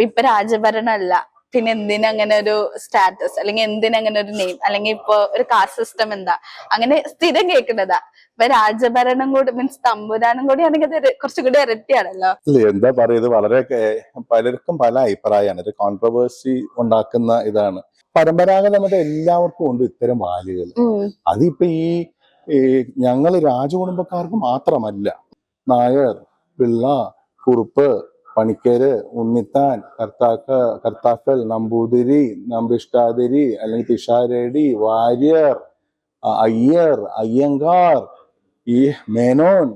ഇപ്പൊ രാജഭരണമല്ല, പിന്നെ എന്തിനങ്ങനെ ഒരു സ്റ്റാറ്റസ്, അല്ലെങ്കിൽ എന്തിനങ്ങനെ ഒരു നെയിം, അല്ലെങ്കിൽ ഇപ്പൊ ഒരു കാസ്റ്റ് സിസ്റ്റം എന്താ, അങ്ങനെ സ്ഥിരം കേൾക്കുന്നതാ. ഇപ്പൊ രാജഭരണം കൂടി മീൻസ് തമ്പുരാനും കൂടി ആണെങ്കിൽ അത് കുറച്ചുകൂടി ഇരട്ടിയാണല്ലോ. എന്താ പറയുക, വളരെ പലർക്കും പല അഭിപ്രായമാണ്. ഒരു കോൺട്രവേഴ്സി ഉണ്ടാക്കുന്ന ഇതാണ്. പരമ്പരാഗതമായിട്ട് എല്ലാവർക്കും ഉണ്ട് ഇത്തരം വാല്യുകൾ. അതിപ്പോ ഈ ഞങ്ങള് രാജകുടുംബക്കാർക്ക് മാത്രമല്ല, നായർ, പിള്ള, കുറുപ്പ്, പണിക്കര്, ഉണ്ണിത്താൻ, കർത്താക്കൾ, നമ്പൂതിരി, നമ്പിഷ്ടാതിരി, അല്ലെങ്കിൽ പിഷാരടി, വാര്യർ, അയ്യർ, അയ്യങ്കാർ, ഈ മേനോൻ,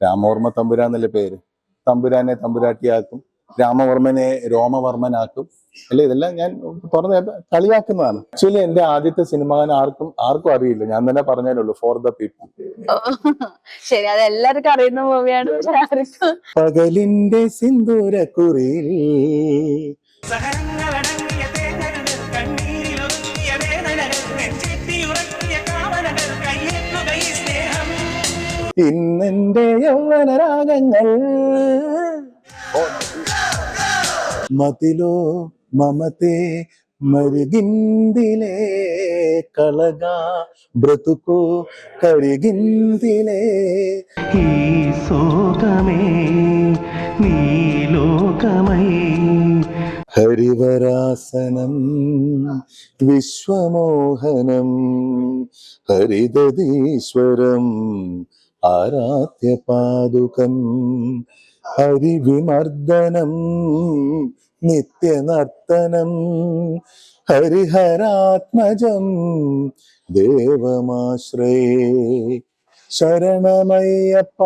രാമവർമ്മ തമ്പുരാൻ എന്നല്ലേ പേര്. തമ്പുരാനെ തമ്പുരാട്ടിയാക്കും, രാമവർമ്മനെ രോമവർമ്മനാക്കും അല്ലെ. ഇതെല്ലാം ഞാൻ തുറന്ന് കളിയാക്കുന്നതാണ്. ആക്ച്വലി എന്റെ ആദ്യത്തെ സിനിമ ആർക്കും അറിയില്ല. ഞാൻ തന്നെ പറഞ്ഞാലുള്ളൂ, ഫോർ ദ പീപ്പിൾ. ശരി, അത് എല്ലാവർക്കും അറിയുന്ന മൂവിയാണ്. പകലിന്റെ സിന്ദൂരക്കുറിയിൽ ഇന്നെന്റെ യൗവനരാഗങ്ങൾ മതിലോ మమతే మరిగిందిలే కలగా బ్రతుకు కరిగిందిలే ఈ సోగమే నీలోకమై హరివరాసనం విశ్వమోహనం హరిదదీశ్వరం ആരാധ്യപാദുകം ഹരിവിമർദ്ദനം നിത്യനർത്തനം ഹരിഹരാത്മജം ദേവമാശ്രയേ ശരണമയ്യപ്പ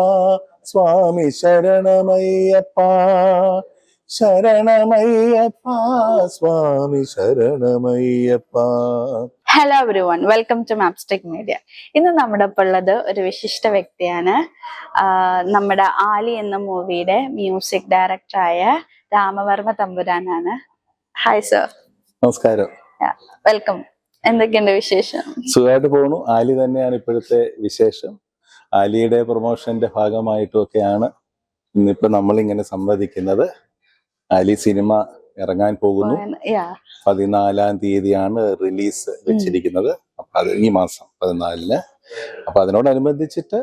സ്വാമി ശരണമയ്യപ്പ ശരണമയ്യപ്പ സ്വാമി ശരണമയ്യപ്പ. Hello everyone, welcome to Mapstick media. ഇന്ന് നമ്മുടെ ഒപ്പം ഉള്ളത് ഒരു വിശിഷ്ട വ്യക്തിയാണ്. നമ്മുടെ ആലി എന്ന മൂവിയുടെ മ്യൂസിക് ഡയറക്ടറായ രാമവർമ്മ തമ്പുരാനാണ്. Hi sir. നമസ്കാരം. വെൽക്കം. എന്തൊക്കെയുണ്ട് വിശേഷം? സുഖമായിട്ട് പോകുന്നു. ആലി തന്നെയാണ് ഇപ്പോഴത്തെ വിശേഷം. ആലിയുടെ പ്രൊമോഷന്റെ ഭാഗമായിട്ടൊക്കെയാണ് ഇന്നിപ്പോ നമ്മളിങ്ങനെ സംവദിക്കുന്നത്. ആലി സിനിമ ഇറങ്ങാൻ പോകുന്നു. 14-ാം തീയതിയാണ് റിലീസ് വെച്ചിരിക്കുന്നത്. അപ്പൊ അത് ഈ മാസം 14-ന്. അപ്പൊ അതിനോടനുബന്ധിച്ചിട്ട്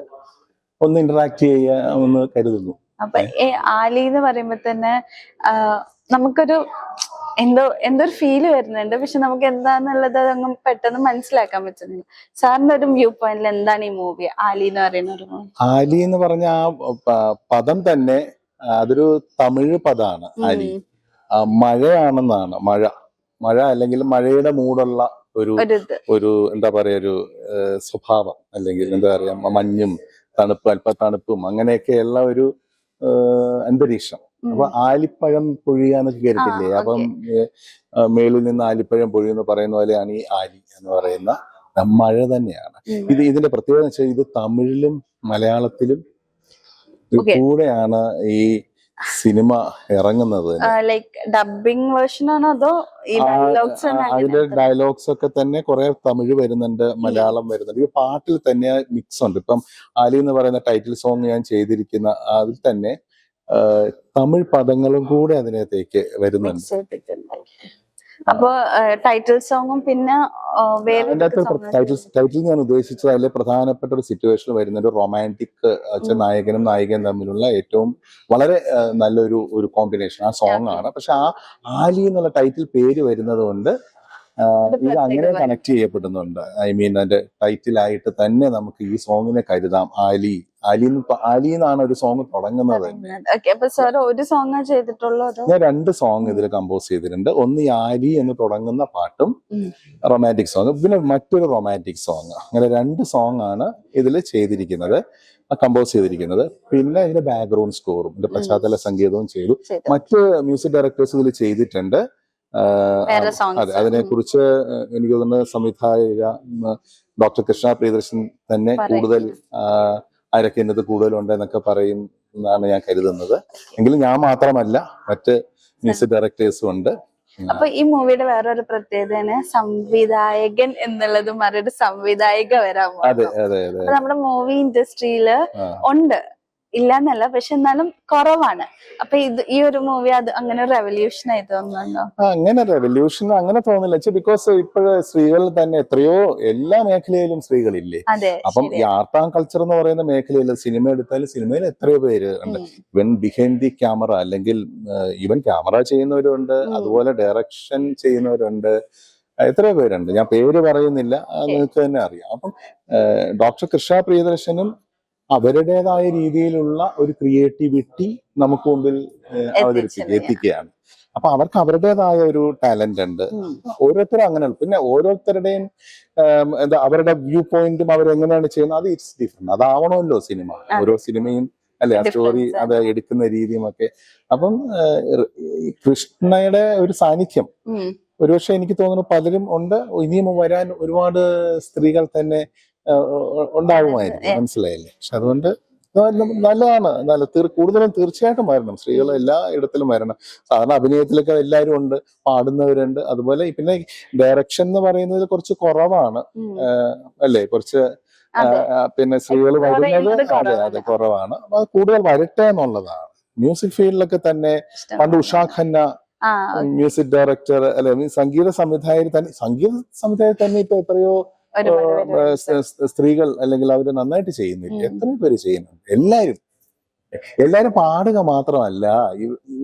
ഒന്ന് ഇന്ററാക്ട് ചെയ്യാമെന്ന് കരുതുന്നു. അപ്പൊ ആലി എന്ന് പറയുമ്പോ തന്നെ നമുക്കൊരു എന്തൊരു ഫീല് വരുന്നുണ്ട്. പക്ഷെ നമുക്ക് എന്താന്നുള്ളത് അതങ്ങ് പെട്ടെന്ന് മനസ്സിലാക്കാൻ പറ്റുന്നില്ല. സാറിന്റെ ഒരു വ്യൂ പോയിന്റിൽ എന്താണ് ഈ മൂവി ആലി എന്ന് പറയുന്ന ഒരു മൂവി? ആലി എന്ന് പറഞ്ഞ ആ പദം തന്നെ അതൊരു തമിഴ് പദമാണ്. ആലി മഴയാണെന്നാണ്. മഴ അല്ലെങ്കിൽ മഴയുടെ മൂടുള്ള ഒരു എന്താ പറയാ ഒരു സ്വഭാവം, അല്ലെങ്കിൽ എന്താ പറയാ മഞ്ഞും അല്പ തണുപ്പും അങ്ങനെയൊക്കെയുള്ള ഒരു അന്തരീക്ഷം. അപ്പൊ ആലിപ്പഴം പൊഴിയാന്നൊക്കെ കേട്ടിട്ടില്ലേ? അപ്പം മേളിൽ നിന്ന് ആലിപ്പഴം പൊഴിയെന്ന് പറയുന്ന പോലെയാണ് ഈ ആലി എന്ന് പറയുന്ന മഴ തന്നെയാണ്. ഇതിന്റെ പ്രത്യേകത വെച്ചാൽ ഇത് തമിഴിലും മലയാളത്തിലും കൂടെയാണ് ഈ സിനിമ ഇറങ്ങുന്നത്. ഡബിംഗ് വേർഷൻ ആണോ അതോ അതിന്റെ ഡയലോഗ്സ് ഒക്കെ തന്നെ കുറെ തമിഴ് വരുന്നുണ്ട്, മലയാളം വരുന്നുണ്ട്. ഈ പാട്ടിൽ തന്നെ മിക്സ് ഉണ്ട്. ഇപ്പം ആലി എന്ന് പറയുന്ന ടൈറ്റിൽ സോങ് ഞാൻ ചെയ്തിരിക്കുന്ന അതിൽ തന്നെ തമിഴ് പദങ്ങളും കൂടെ അതിനകത്തേക്ക് വരുന്നുണ്ട്. അപ്പൊ ടൈറ്റിൽ സോങ്ങും പിന്നെ ടൈറ്റിൽ ഞാൻ ഉദ്ദേശിച്ചത് അതിലെ പ്രധാനപ്പെട്ട ഒരു സിറ്റുവേഷൻ വരുന്ന ഒരു റൊമാൻറ്റിക് നായകനും നായികയും തമ്മിലുള്ള ഏറ്റവും വളരെ നല്ലൊരു കോമ്പിനേഷൻ ആ സോങ് ആണ്. പക്ഷെ ആ ആലി എന്നുള്ള ടൈറ്റിൽ പേര് വരുന്നത് കൊണ്ട് ഇത് അങ്ങനെ കണക്ട് ചെയ്യപ്പെടുന്നുണ്ട്. ഐ മീൻ അതിന്റെ ടൈറ്റിലായിട്ട് തന്നെ നമുക്ക് ഈ സോങ്ങിനെ കരുതാം. ആലി എന്നാണ് ഒരു സോങ് തുടങ്ങുന്നത്. ഞാൻ 2 സോങ് ഇതിൽ കമ്പോസ് ചെയ്തിട്ടുണ്ട്. ഒന്ന് ഈ ആലി എന്ന് തുടങ്ങുന്ന പാട്ടും റൊമാൻറ്റിക് സോങ്, പിന്നെ മറ്റൊരു റൊമാൻറ്റിക് സോങ്. അങ്ങനെ 2 സോങ് ആണ് ഇതിൽ ചെയ്തിരിക്കുന്നത്, കമ്പോസ് ചെയ്തിരിക്കുന്നത്. പിന്നെ ഇതിന്റെ ബാക്ക്ഗ്രൗണ്ട് സ്കോറും ഇതിന്റെ പശ്ചാത്തല സംഗീതവും ചെയ്തു. മറ്റ് മ്യൂസിക് ഡയറക്ടേഴ്സ് ഇതിൽ ചെയ്തിട്ടുണ്ട്. അതെ, അതിനെക്കുറിച്ച് എനിക്ക് തോന്നുന്നത് സംവിധായക ഡോക്ടർ കൃഷ്ണ പ്രിയദർശൻ തന്നെ കൂടുതൽ അരക്കുന്നത് കൂടുതലുണ്ട് എന്നൊക്കെ പറയും എന്നാണ് ഞാൻ കരുതുന്നത്. എങ്കിലും ഞാൻ മാത്രമല്ല, മറ്റ് മ്യൂസിക് ഡയറക്ടേഴ്സും ഉണ്ട്. അപ്പൊ ഈ മൂവിയുടെ വേറൊരു പ്രത്യേകത സംവിധായകൻ എന്നുള്ളത് മറ്റൊരു സംവിധായിക വരാൻ. അതെ അതെ അതെ, നമ്മുടെ മൂവി ഇൻഡസ്ട്രിയില് ഉണ്ട്. ഇല്ലാന്നല്ല, പക്ഷെ എന്നാലും കുറവാണ്. അപ്പൊ ഈ ഒരു മൂവി അത് അങ്ങനെ റെവല്യൂഷൻ ആയി തോന്നുന്നുണ്ടോ? അങ്ങനെ റെവല്യൂഷൻ അങ്ങനെ തോന്നില്ല. ബിക്കോസ് ഇപ്പോഴ് സ്ത്രീകൾ തന്നെ എത്രയോ എല്ലാ മേഖലയിലും സ്ത്രീകളില്ലേ. അതെ, അപ്പം ഈ ആർട്ട് ആൻഡ് കൾച്ചർ എന്ന് പറയുന്ന മേഖലയിൽ സിനിമ എടുത്താലും സിനിമയിൽ എത്രയോ പേര് ഉണ്ട്. ഇവൻ ബിഹൈൻഡ് ദി ക്യാമറ, അല്ലെങ്കിൽ ഇവൻ ക്യാമറ ചെയ്യുന്നവരുണ്ട്, അതുപോലെ ഡയറക്ഷൻ ചെയ്യുന്നവരുണ്ട്, എത്രയോ പേരുണ്ട്. ഞാൻ പേര് പറയുന്നില്ല, നിങ്ങൾക്ക് തന്നെ അറിയാം. അപ്പം ഡോക്ടർ കൃഷ്ണ പ്രിയദർശനും അവരുടേതായ രീതിയിലുള്ള ഒരു ക്രിയേറ്റിവിറ്റി നമുക്ക് മുമ്പിൽ എത്തിക്കുകയാണ്. അപ്പൊ അവർക്ക് അവരുടേതായ ഒരു ടാലന്റ് ഉണ്ട്. ഓരോരുത്തരും അങ്ങനെയാണ്. പിന്നെ ഓരോരുത്തരുടെയും എന്താ അവരുടെ വ്യൂ പോയിന്റും അവരെങ്ങനെയാണ് ചെയ്യുന്നത്, അത് ഇറ്റ്സ് ഡിഫറെന്റ്. അതാവണമല്ലോ സിനിമ. ഓരോ സിനിമയും അല്ലെ, ആ സ്റ്റോറി അത് എടുക്കുന്ന രീതിയും ഒക്കെ. അപ്പം കൃഷ്ണയുടെ ഒരു സാന്നിധ്യം ഒരുപക്ഷെ എനിക്ക് തോന്നുന്നു പലരും ഉണ്ട്. ഇനിയും വരാൻ ഒരുപാട് സ്ത്രീകൾ തന്നെ ഉണ്ടാവുമായിരിക്കും, മനസ്സിലായില്ലേ? പക്ഷെ അതുകൊണ്ട് നല്ലതാണ്. കൂടുതലും തീർച്ചയായിട്ടും വരണം. സ്ത്രീകൾ എല്ലാ ഇടത്തിലും വരണം. സാധാരണ അഭിനയത്തിലൊക്കെ എല്ലാവരും ഉണ്ട്, പാടുന്നവരുണ്ട്. അതുപോലെ പിന്നെ ഡയറക്ഷൻ എന്ന് പറയുന്നത് കുറച്ച് കുറവാണ്, അല്ലേ? കുറച്ച് പിന്നെ സ്ത്രീകൾ വരുന്നത് അതെ കുറവാണ്. അപ്പൊ കൂടുതൽ വരട്ടെ എന്നുള്ളതാണ്. മ്യൂസിക് ഫീൽഡിലൊക്കെ തന്നെ പണ്ട് ഉഷാ ഖന്ന മ്യൂസിക് ഡയറക്ടർ, അല്ലെ, സംഗീത സംവിധായകർ തന്നെ ഇപ്പൊ എത്രയോ സ്ത്രീകൾ അല്ലെങ്കിൽ അവര് നന്നായിട്ട് ചെയ്യുന്നില്ല. എത്രയോ പേര് ചെയ്യുന്നുണ്ട്. എല്ലാരും പാടുക മാത്രമല്ല,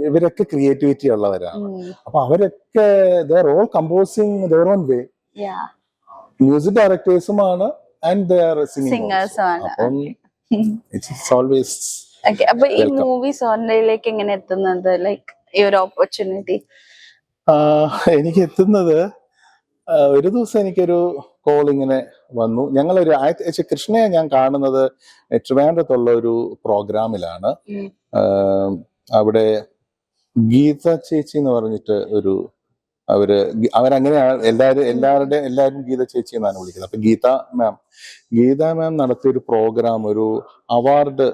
ഇവരൊക്കെ ക്രിയേറ്റിവിറ്റി ഉള്ളവരാണ്. അപ്പൊ അവരൊക്കെ they're all composing their own way. Music ഡയറക്ടേഴ്സുമാണ് ആൻഡ് ദേ ആർ സിംഗേഴ്സ്. അപ്പം ഇറ്റ്സ് ഓൾവേസ്. അപ്പൊ ഈ മൂവി സോണ്ടയിലേക്ക് എങ്ങനെ എത്തുന്നത്, ലൈക്ക് ഈ ഒരു ഓപ്പർച്യൂണിറ്റി? എനിക്ക് എത്തുന്നത് ഒരു ദിവസം എനിക്കൊരു കോൾ ഇങ്ങനെ വന്നു. ഞങ്ങളൊരു കൃഷ്ണയെ ഞാൻ കാണുന്നത് ട്രിവാൻഡ്രത്തുള്ള ഒരു പ്രോഗ്രാമിലാണ്. അവിടെ ഗീത ചേച്ചി എന്ന് പറഞ്ഞിട്ട് അവരങ്ങനെയാണ് എല്ലാവരും ഗീത ചേച്ചി എന്നാണ് വിളിക്കുന്നത്. അപ്പൊ ഗീത മാം നടത്തിയൊരു പ്രോഗ്രാം, ഒരു അവാർഡ്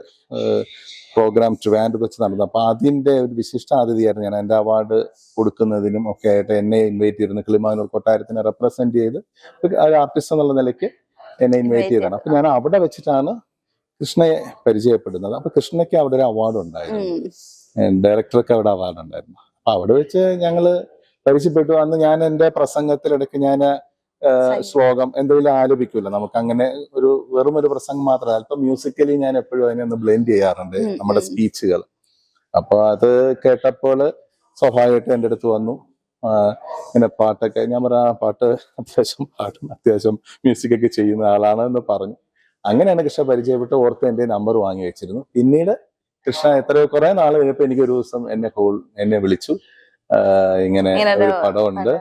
പ്രോഗ്രാം ട്രിവാൻഡ്രത്ത് വെച്ച് നടന്നു. അപ്പൊ അതിന്റെ ഒരു വിശിഷ്ടാതിഥിയായിരുന്നു ഞാൻ. എന്റെ അവാർഡ് കൊടുക്കുന്നതിനും ഒക്കെ ആയിട്ട് എന്നെ ഇൻവൈറ്റ് ചെയ്തിരുന്നു. കിളിമാനൂർ കൊട്ടാരത്തിനെ റെപ്രസെന്റ് ചെയ്ത് ഒരു ആർട്ടിസ്റ്റ് എന്നുള്ള നിലയ്ക്ക് എന്നെ ഇൻവൈറ്റ് ചെയ്തതാണ്. അപ്പൊ ഞാൻ അവിടെ വെച്ചിട്ടാണ് കൃഷ്ണയെ പരിചയപ്പെടുന്നത്. അപ്പൊ കൃഷ്ണയ്ക്ക് അവിടെ ഒരു അവാർഡ് ഉണ്ടായിരുന്നു, ഡയറക്ടർക്ക് അവിടെ അവാർഡ് ഉണ്ടായിരുന്നു. അപ്പൊ അവിടെ വെച്ച് ഞങ്ങള് പരിചയപ്പെട്ടു. അന്ന് ഞാൻ എന്റെ പ്രസംഗത്തിലിടയ്ക്ക് ഞാൻ ശ്ലോകം എന്തെങ്കിലും ആലപിക്കൂല. നമുക്ക് അങ്ങനെ വെറും ഒരു പ്രസംഗം മാത്രമല്ല, അല്പം മ്യൂസിക്കലി ഞാൻ എപ്പോഴും അതിനെ ഒന്ന് ബ്ലെൻഡ് ചെയ്യാറുണ്ട്, നമ്മുടെ സ്പീച്ചുകൾ. അപ്പൊ അത് കേട്ടപ്പോൾ സ്വാഭാവികമായിട്ട് എൻ്റെ അടുത്ത് വന്നു, ഇങ്ങനെ പാട്ടൊക്കെ. ഞാൻ പറഞ്ഞ പാട്ട് അത്യാവശ്യം മ്യൂസിക്കൊക്കെ ചെയ്യുന്ന ആളാണ് എന്ന് പറഞ്ഞു. അങ്ങനെയാണ് കൃഷ്ണ പരിചയപ്പെട്ട്. ഓർത്ത് എൻ്റെ നമ്പർ വാങ്ങി വെച്ചിരുന്നു. പിന്നീട് കൃഷ്ണ കുറെ നാൾ കഴിഞ്ഞപ്പോൾ എനിക്കൊരു ദിവസം എന്നെ വിളിച്ചു. ഇങ്ങനെ ഒരു പടമുണ്ട്,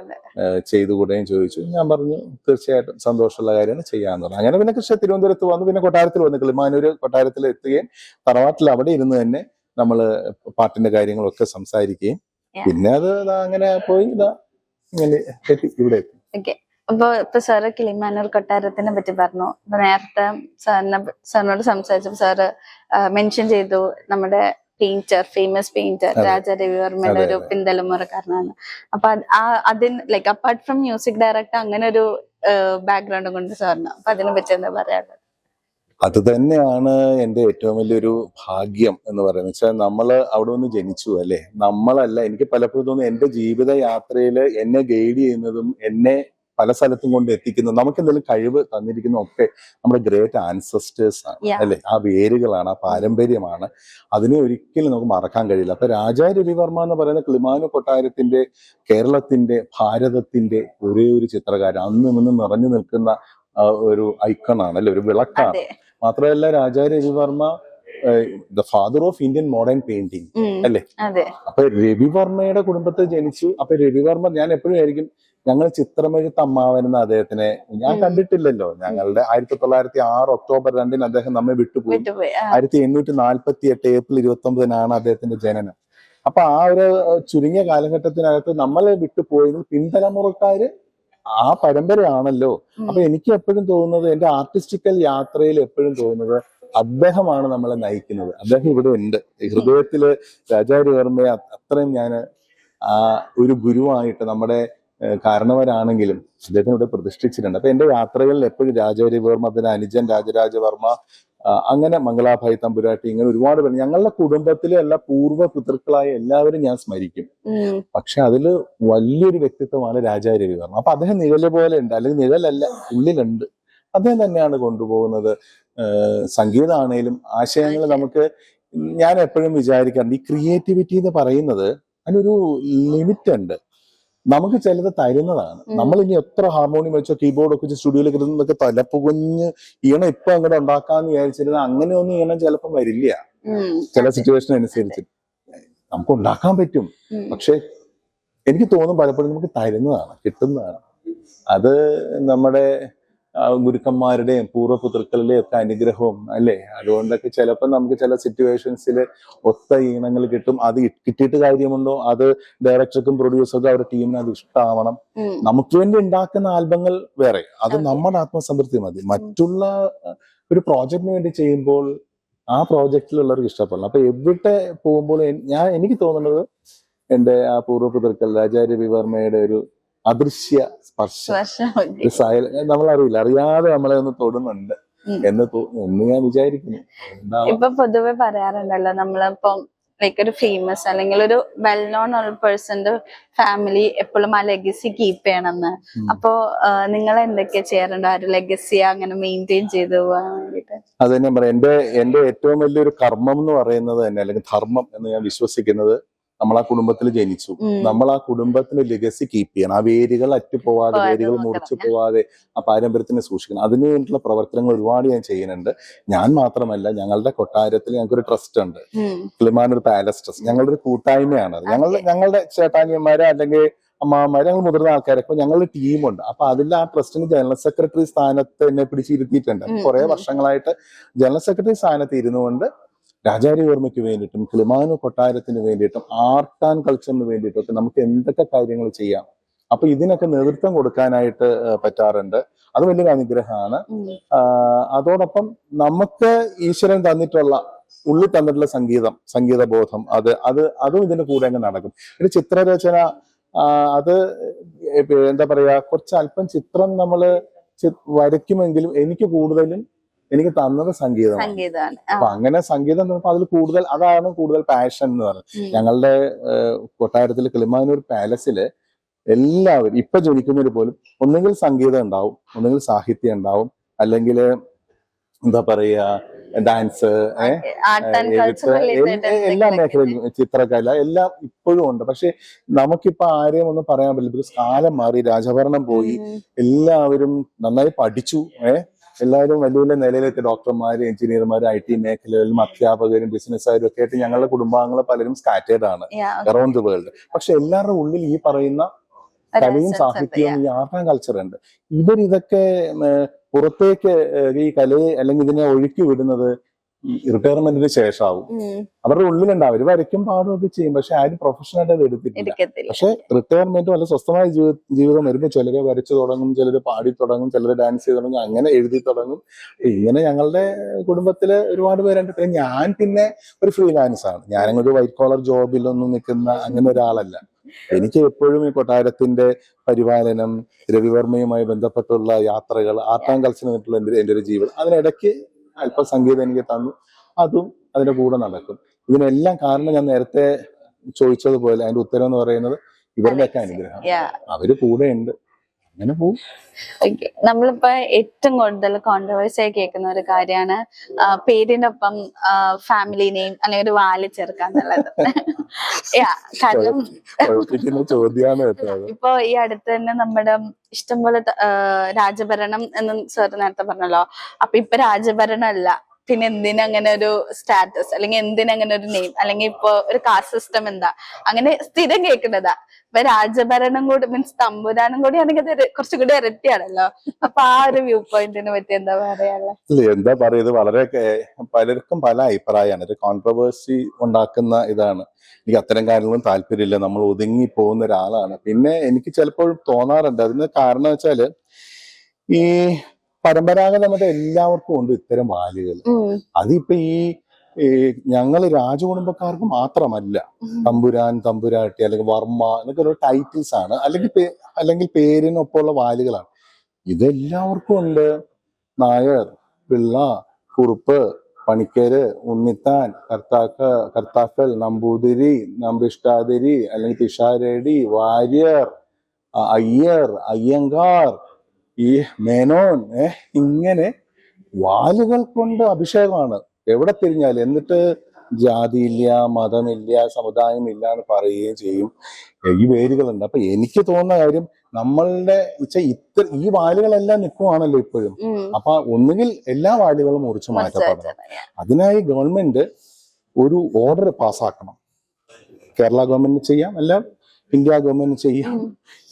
ചെയ്തുകൂടെയും ചോദിച്ചു. ഞാൻ പറഞ്ഞു തീർച്ചയായിട്ടും സന്തോഷമുള്ള കാര്യമാണ്, ചെയ്യാന്ന് പറഞ്ഞു. അങ്ങനെ പിന്നെ കൃഷ്ണ തിരുവനന്തപുരത്ത് വന്നു. പിന്നെ കൊട്ടാരത്തിൽ വന്നു, കിളിമാനൂര് കൊട്ടാരത്തിൽ എത്തുകയും തറവാട്ടിൽ അവിടെ ഇരുന്ന് തന്നെ നമ്മള് പാട്ടിന്റെ കാര്യങ്ങളൊക്കെ സംസാരിക്കുകയും പിന്നെ അത് അങ്ങനെ പോയി ഇങ്ങനെ ഇവിടെ എത്തി. ഇപ്പൊ സാറ് കിളിമാനൂർ കൊട്ടാരത്തിനെ പറ്റി പറഞ്ഞു. നേരത്തെ സാറിനോട് സംസാരിച്ചപ്പോ സാറ് മെൻഷൻ ചെയ്തു നമ്മുടെ ഫേമസ് പെയിന്റർ രാജ രവിവർമ്മയുടെ ഒരു പിന്തലമുറക്കാരനാണ്. അപ്പൊ like apart from music director അങ്ങനെ ഒരു ബാക്ക്ഗ്രൗണ്ട് കൊണ്ട് സാറിന്, അപ്പൊ അതിനെ പറ്റി എന്താ പറയാനുള്ളത്? അത് തന്നെയാണ് എൻ്റെ ഏറ്റവും വലിയൊരു ഭാഗ്യം എന്ന് പറയുന്നത്. വെച്ചാൽ നമ്മള് അവിടെ നിന്ന് ജനിച്ചു, അല്ലെ? നമ്മളല്ല, എനിക്ക് പലപ്പോഴും തോന്നുന്നു എന്റെ ജീവിത യാത്രയില് എന്നെ ഗൈഡ് ചെയ്യുന്നതും എന്നെ പല സ്ഥലത്തും കൊണ്ട് എത്തിക്കുന്നത്, നമുക്ക് എന്തെങ്കിലും കഴിവ് തന്നിരിക്കുന്നതൊക്കെ നമ്മുടെ ഗ്രേറ്റ് ആൻസസ്റ്റേഴ്സ് ആണ്, അല്ലെ? ആ വേരുകളാണ്, ആ പാരമ്പര്യമാണ്. അതിനെ ഒരിക്കലും നമുക്ക് മറക്കാൻ കഴിയില്ല. അപ്പൊ രാജാ രവിവർമ്മ എന്ന് പറയുന്ന കിളിമാനൂർ കൊട്ടാരത്തിന്റെ, കേരളത്തിന്റെ, ഭാരതത്തിന്റെ ഒരേ ഒരു ചിത്രകാരൻ, അന്നും ഇന്നും നിറഞ്ഞു നിൽക്കുന്ന ഒരു ഐക്കണാണ്, അല്ലെ? ഒരു വിളക്കാണ്. മാത്രമല്ല Raja Ravi Varma the father of Indian modern painting, അല്ലെ? അപ്പൊ രവിവർമ്മയുടെ കുടുംബത്തിൽ ജനിച്ചു. അപ്പൊ രവിവർമ്മ, ഞാൻ എപ്പോഴും ആയിരിക്കും, ഞങ്ങൾ ചിത്രമെഴുത്ത് അമ്മാവൻ എന്ന അദ്ദേഹത്തിനെ ഞാൻ കണ്ടിട്ടില്ലല്ലോ. ഞങ്ങളുടെ 1906 ഒക്ടോബർ 2 അദ്ദേഹം നമ്മെ വിട്ടുപോയി. 1848 ഏപ്രിൽ 29 അദ്ദേഹത്തിന്റെ ജനനം. അപ്പൊ ആ ഒരു ചുരുങ്ങിയ കാലഘട്ടത്തിനകത്ത് നമ്മളെ വിട്ടുപോയതിൽ പിൻതലമുറക്കാര് ആ പരമ്പരയാണല്ലോ. അപ്പൊ എനിക്ക് എപ്പോഴും തോന്നുന്നത്, എന്റെ ആർട്ടിസ്റ്റിക്കൽ യാത്രയിൽ എപ്പോഴും തോന്നുന്നത് അദ്ദേഹമാണ് നമ്മളെ നയിക്കുന്നത്. അദ്ദേഹം ഇവിടെ ഉണ്ട് ഹൃദയത്തില്. രാജാ രവിവർമ്മയെ അത്രയും ഞാൻ ഒരു ഗുരുവായിട്ട്, നമ്മുടെ കാരണവരാണെങ്കിലും അദ്ദേഹത്തിന് ഇവിടെ പ്രതിഷ്ഠിച്ചിട്ടുണ്ട്. അപ്പൊ എന്റെ യാത്രകളിൽ എപ്പോഴും രാജരവിവർമ്മ, പിന്നെ അനുജൻ രാജരാജവർമ്മ, അങ്ങനെ മംഗളാഭായ് തമ്പുരാട്ടി, ഇങ്ങനെ ഒരുപാട് പേര് ഞങ്ങളുടെ കുടുംബത്തിലെ എല്ലാ പൂർവ്വ പിതൃക്കളായ എല്ലാവരും ഞാൻ സ്മരിക്കും. പക്ഷെ അതില് വലിയൊരു വ്യക്തിത്വമാണ് രാജാരവിവർമ്മ. അപ്പൊ അദ്ദേഹം നിഴല് പോലെ ഉണ്ട്, അല്ലെങ്കിൽ നിഴലല്ല, ഉള്ളിലുണ്ട്. അദ്ദേഹം തന്നെയാണ് കൊണ്ടുപോകുന്നത്. സംഗീതമാണേലും ആശയങ്ങൾ നമുക്ക്, ഞാൻ എപ്പോഴും വിചാരിക്കാറുണ്ട്, ഈ ക്രിയേറ്റിവിറ്റി എന്ന് പറയുന്നത് അതിനൊരു ലിമിറ്റ് ഉണ്ട്. നമുക്ക് ചിലത് തരുന്നതാണ്. നമ്മൾ ഇനി എത്ര ഹാർമോണിയം വെച്ചോ കീബോർഡ് ഒക്കെ വെച്ച് സ്റ്റുഡിയോയിലേക്ക് ഇരുന്നൊക്കെ തലപ്പുകുഞ്ഞ് ഈണം ഇപ്പൊ അങ്ങോട്ട് ഉണ്ടാക്കാന്ന് വിചാരിച്ചിരുന്ന അങ്ങനെയൊന്നും ഈണം ചിലപ്പം വരില്ല. ചില സിറ്റുവേഷൻ അനുസരിച്ച് നമുക്ക് ഉണ്ടാക്കാൻ പറ്റും. പക്ഷെ എനിക്ക് തോന്നും പലപ്പോഴും നമുക്ക് തരുന്നതാണ്, കിട്ടുന്നതാണ്. അത് നമ്മുടെ ഗുരുക്കന്മാരുടെയും പൂർവ്വപുത്രക്കളുടെയും ഒക്കെ അനുഗ്രഹവും അല്ലേ. അതുകൊണ്ടൊക്കെ ചിലപ്പോൾ നമുക്ക് ചില സിറ്റുവേഷൻസിൽ ഒത്ത ഈണങ്ങൾ കിട്ടും. അത് കിട്ടിയിട്ട് കാര്യമുണ്ടോ? അത് ഡയറക്ടർക്കും പ്രൊഡ്യൂസർക്കും അവരുടെ ടീമിന് അത് ഇഷ്ടമാവണം. നമുക്ക് വേണ്ടി ഉണ്ടാക്കുന്ന ആൽബങ്ങൾ വേറെ, അത് നമ്മുടെ ആത്മസംതൃപ്തി മതി. മറ്റുള്ള ഒരു പ്രോജക്റ്റിന് വേണ്ടി ചെയ്യുമ്പോൾ ആ പ്രോജക്റ്റിലുള്ളവർക്ക് ഇഷ്ടപ്പെടണം. അപ്പൊ എവിടെ പോകുമ്പോൾ എനിക്ക് തോന്നുന്നത് എന്റെ ആ പൂർവ്വപുത്രക്കൾ രാജാരവിവർമ്മയുടെ ഒരു അദൃശ്യ സ്പർശം നമ്മളറിയില്ല, അറിയാതെ നമ്മളെ ഒന്ന് തൊടുന്നുണ്ട് എന്ന് ഞാൻ വിചാരിക്കുന്നു. ഇപ്പൊ പൊതുവെ പറയാറുണ്ടല്ലോ, നമ്മളിപ്പം ലൈക്ക് ഒരു ഫേമസ് അല്ലെങ്കിൽ ഒരു വെൽ നോൺ ഉള്ള പേഴ്സന്റെ ഫാമിലി എപ്പോഴും ആ ലെഗസി കീപ്പ് ചെയ്യണമെന്ന്. അപ്പോ നിങ്ങൾ എന്തൊക്കെയാ ചെയ്യാറുണ്ട് ആ ഒരു ലെഗസി അങ്ങനെ മെയിൻറ്റെയിൻ ചെയ്തു പോകാൻ വേണ്ടിട്ട്? അത് തന്നെ പറയാം. എന്റെ ഏറ്റവും വലിയൊരു കർമ്മം എന്ന് പറയുന്നത് തന്നെ, അല്ലെങ്കിൽ ധർമ്മം എന്ന് ഞാൻ വിശ്വസിക്കുന്നത്, നമ്മൾ ആ കുടുംബത്തിൽ ജനിച്ചു, നമ്മൾ ആ കുടുംബത്തിന് ലെഗസി കീപ്പ് ചെയ്യണം. ആ വേരുകൾ അറ്റുപോവാതെ, വേരുകൾ മുറിച്ചു പോവാതെ ആ പാരമ്പര്യത്തിനെ സൂക്ഷിക്കണം. അതിനു വേണ്ടിയിട്ടുള്ള പ്രവർത്തനങ്ങൾ ഒരുപാട് ഞാൻ ചെയ്യുന്നുണ്ട്. ഞാൻ മാത്രമല്ല, ഞങ്ങളുടെ കൊട്ടാരത്തിൽ ഞങ്ങൾക്കൊരു ട്രസ്റ്റ് ഉണ്ട്, കിളിമാനൂർ പാലസ് ട്രസ്റ്റ്. ഞങ്ങളുടെ ഒരു കൂട്ടായ്മയാണ്. ഞങ്ങളുടെ ചേട്ടാനിയന്മാരെ അല്ലെങ്കിൽ അമ്മാവന്മാര്, ഞങ്ങൾ മുതിർന്ന ആൾക്കാരൊക്കെ ഞങ്ങളുടെ ടീമുണ്ട്. അപ്പൊ അതിൽ ആ ട്രസ്റ്റിന് ജനറൽ സെക്രട്ടറി സ്ഥാനത്ത് എന്നെ പിടിച്ചിരുത്തിയിട്ടുണ്ട്. കുറെ വർഷങ്ങളായിട്ട് ജനറൽ സെക്രട്ടറി സ്ഥാനത്ത് ഇരുന്നുകൊണ്ട് രാജാരവിവർമ്മയ്ക്ക് വേണ്ടിയിട്ടും കിളിമാനൂർ കൊട്ടാരത്തിന് വേണ്ടിയിട്ടും ആർട്ട് ആൻഡ് കൾച്ചറിന് വേണ്ടിയിട്ടും ഒക്കെ നമുക്ക് എന്തൊക്കെ കാര്യങ്ങൾ ചെയ്യാം. അപ്പൊ ഇതിനൊക്കെ നേതൃത്വം കൊടുക്കാനായിട്ട് പറ്റാറുണ്ട്. അത് വലിയൊരു അനുഗ്രഹമാണ്. അതോടൊപ്പം നമുക്ക് ഈശ്വരൻ തന്നിട്ടുള്ള, ഉള്ളിൽ തന്നിട്ടുള്ള സംഗീതബോധം, അതും ഇതിന്റെ കൂടെ അങ്ങ് നടക്കും. ഒരു ചിത്രരചന, അത് എന്താ പറയാ, കുറച്ച് അല്പം ചിത്രം നമ്മള് വരയ്ക്കുമെങ്കിലും എനിക്ക് തന്നത് സംഗീതമാണ്. അപ്പൊ അങ്ങനെ സംഗീതം അതിൽ കൂടുതൽ, അതാണ് കൂടുതൽ പാഷൻ എന്ന് പറയുന്നത്. ഞങ്ങളുടെ കൊട്ടാരത്തില് കിളിമാനൂർ പാലസില് എല്ലാവരും ഇപ്പൊ ജനിക്കുന്നവര് പോലും ഒന്നുകിൽ സംഗീതം ഉണ്ടാവും, ഒന്നുകിൽ സാഹിത്യം ഉണ്ടാവും, അല്ലെങ്കിൽ എന്താ പറയാ ഡാൻസ്, എല്ലാ മേഖലയിലും ചിത്രകല എല്ലാം ഇപ്പോഴും ഉണ്ട്. പക്ഷെ നമുക്കിപ്പോ ആരെയും ഒന്നും പറയാൻ പറ്റില്ല. ബിക്കോസ് കാലം മാറി, രാജഭരണം പോയി, എല്ലാവരും നന്നായി പഠിച്ചു, എല്ലാവരും വലിയ വലിയ നിലയിലെത്തി, ഡോക്ടർമാര്, എഞ്ചിനീയർമാര്, IT മേഖലകളിലും അധ്യാപകരും ബിസിനസ്സുകാരും ഒക്കെ ആയിട്ട് ഞങ്ങളുടെ കുടുംബാംഗങ്ങൾ പലരും സ്കാറ്റേർഡ് ആണ് അറൌണ്ട് ദി വേൾഡ്. പക്ഷെ എല്ലാവരുടെ ഉള്ളിൽ ഈ പറയുന്ന കലയും സാഹിത്യവും, ഈ ആർട്ട് ആൻഡ് കൾച്ചർ ഉണ്ട്. ഇതൊക്കെ പുറത്തേക്ക് ഈ കലയെ അല്ലെങ്കിൽ ഇതിനെ ഒഴുക്കി വിടുന്നത് റിട്ടയർമെന്റിന് ശേഷമാവും. അവരുടെ ഉള്ളിലുണ്ട്, അവർ വരയ്ക്കും പാടും ഒക്കെ ചെയ്യും, പക്ഷെ ആരും പ്രൊഫഷണലായിട്ട് അത് എടുത്തിട്ടില്ല. പക്ഷെ റിട്ടയർമെന്റും അല്ല സ്വസ്ഥമായ ജീവിതം വരുമ്പോൾ ചിലര് വരച്ചു തുടങ്ങും, ചിലര് പാടി തുടങ്ങും, ചിലര് ഡാൻസ് ചെയ്ത് തുടങ്ങും, അങ്ങനെ എഴുതി തുടങ്ങും. ഇങ്ങനെ ഞങ്ങളുടെ കുടുംബത്തില് ഒരുപാട് പേരുണ്ട്. പിന്നെ ഞാൻ ഒരു ഫ്രീലാൻസ് ആണ്. ഞാനങ്ങൊരു വൈറ്റ് കോളർ ജോബിലൊന്നും നിൽക്കുന്ന അങ്ങനെ ഒരാളല്ല. എനിക്ക് എപ്പോഴും ഈ കൊട്ടാരത്തിന്റെ പരിപാലനം, രവിവർമ്മയുമായി ബന്ധപ്പെട്ടുള്ള യാത്രകൾ, ആർട്ട് ആൻഡ് കൾച്ചറിനായിട്ടുള്ള എന്റെ ഒരു ജീവിതം, അതിനിടയ്ക്ക് അല്പം സംഗീതം എനിക്ക് തന്നു, അതും അതിന്റെ കൂടെ നടക്കും. ഇതിനെല്ലാം കാരണം ഞാൻ നേരത്തെ ചോദിച്ചതുപോലെ അതിന്റെ ഉത്തരം എന്ന് പറയുന്നത് ഇവരുടെയൊക്കെ അനുഗ്രഹം. അവര് കൂടെ ഉണ്ട്, അങ്ങനെ പോകും. നമ്മളിപ്പോ ഏറ്റവും കൂടുതൽ കോൺട്രവേഴ്സി ആയി കേൾക്കുന്ന ഒരു കാര്യമാണ് പേരിന്റെ ഒപ്പം ഫാമിലി നെയിം അല്ലെങ്കിൽ ഒരു വാല് ചേർക്കാന്നുള്ളത്. കാരണം ഇപ്പൊ ഈ അടുത്ത് തന്നെ നമ്മുടെ ഇഷ്ടംപോലെ രാജഭരണം എന്ന് സാർ നേരത്തെ പറഞ്ഞല്ലോ. അപ്പൊ ഇപ്പൊ രാജഭരണം അല്ല, പിന്നെ എന്തിനങ്ങനെ ഒരു സ്റ്റാറ്റസ്, അല്ലെങ്കിൽ എന്തിനങ്ങനെ ഒരു നെയിം, അല്ലെങ്കിൽ ഇപ്പൊ ഒരു കാസ്റ്റ് സിസ്റ്റം എന്താ, അങ്ങനെ സ്ഥിരം കേൾക്കുന്നതാ. ഇപ്പൊ രാജഭരണം കൂടി മീൻസ് തമ്പുരാനും കൂടി ആണെങ്കിൽ അത് കുറച്ചുകൂടി ഇരട്ടിയാണല്ലോ. അപ്പൊ ആ ഒരു വ്യൂ പോയിന്റിനെ പറ്റി എന്താ പറയാനുള്ളത്? എന്താ പറയുന്നത്, വളരെ പലർക്കും പല അഭിപ്രായമാണ്. ഒരു കോൺട്രവേഴ്സി ഉണ്ടാക്കുന്ന ഇതാണ്. എനിക്ക് അത്തരം കാര്യങ്ങളും താല്പര്യമില്ല. നമ്മൾ ഒതുങ്ങി പോകുന്ന ഒരാളാണ്. പിന്നെ എനിക്ക് ചിലപ്പോൾ തോന്നാറുണ്ട്, അതിന് കാരണം വെച്ചാല് ഈ പരമ്പരാഗതമായിട്ട് എല്ലാവർക്കും ഉണ്ട് ഇത്തരം വാലുകൾ. അതിപ്പോ ഈ ഈ ഞങ്ങൾ രാജകുടുംബക്കാർക്ക് മാത്രമല്ല തമ്പുരാൻ, തമ്പുരാട്ടി അല്ലെങ്കിൽ വർമ്മ എന്നൊക്കെ ഒരു ടൈറ്റിൽസ് ആണ്, അല്ലെങ്കിൽ പേരിനൊപ്പമുള്ള വാലുകളാണ്. ഇതെല്ലാവർക്കും ഉണ്ട്. നായർ, പിള്ള, കുറുപ്പ്, പണിക്കര്, ഉണ്ണിത്താൻ, കർത്താക്കൾ, നമ്പൂതിരി, നമ്പിഷ്ടാതിരി അല്ലെങ്കിൽ പിഷാരടി, വാര്യർ, അയ്യർ, അയ്യങ്കാർ, ഈ മേനോൻ, ഇങ്ങനെ വാലുകൾ കൊണ്ട് അഭിഷേകമാണ് എവിടെ തിരിഞ്ഞാലും. എന്നിട്ട് ജാതിയില്ല, മതമില്ല, സമുദായമില്ല എന്ന് പറയുകയും ചെയ്യും. ഈ വേരുകളുണ്ട്. അപ്പൊ എനിക്ക് തോന്നുന്ന കാര്യം, നമ്മളുടെ ഈ വാലുകളെല്ലാം നിൽക്കുവാണല്ലോ ഇപ്പോഴും. അപ്പൊ ഒന്നുകിൽ എല്ലാ വാലുകളും മുറിച്ചു മാറ്റപ്പെടണം. അതിനായി ഗവൺമെന്റ് ഒരു ഓർഡർ പാസ്സാക്കണം. കേരള ഗവൺമെന്റ് ചെയ്യാം, അല്ല ഇന്ത്യ ഗവൺമെന്റ് ചെയ്യാം.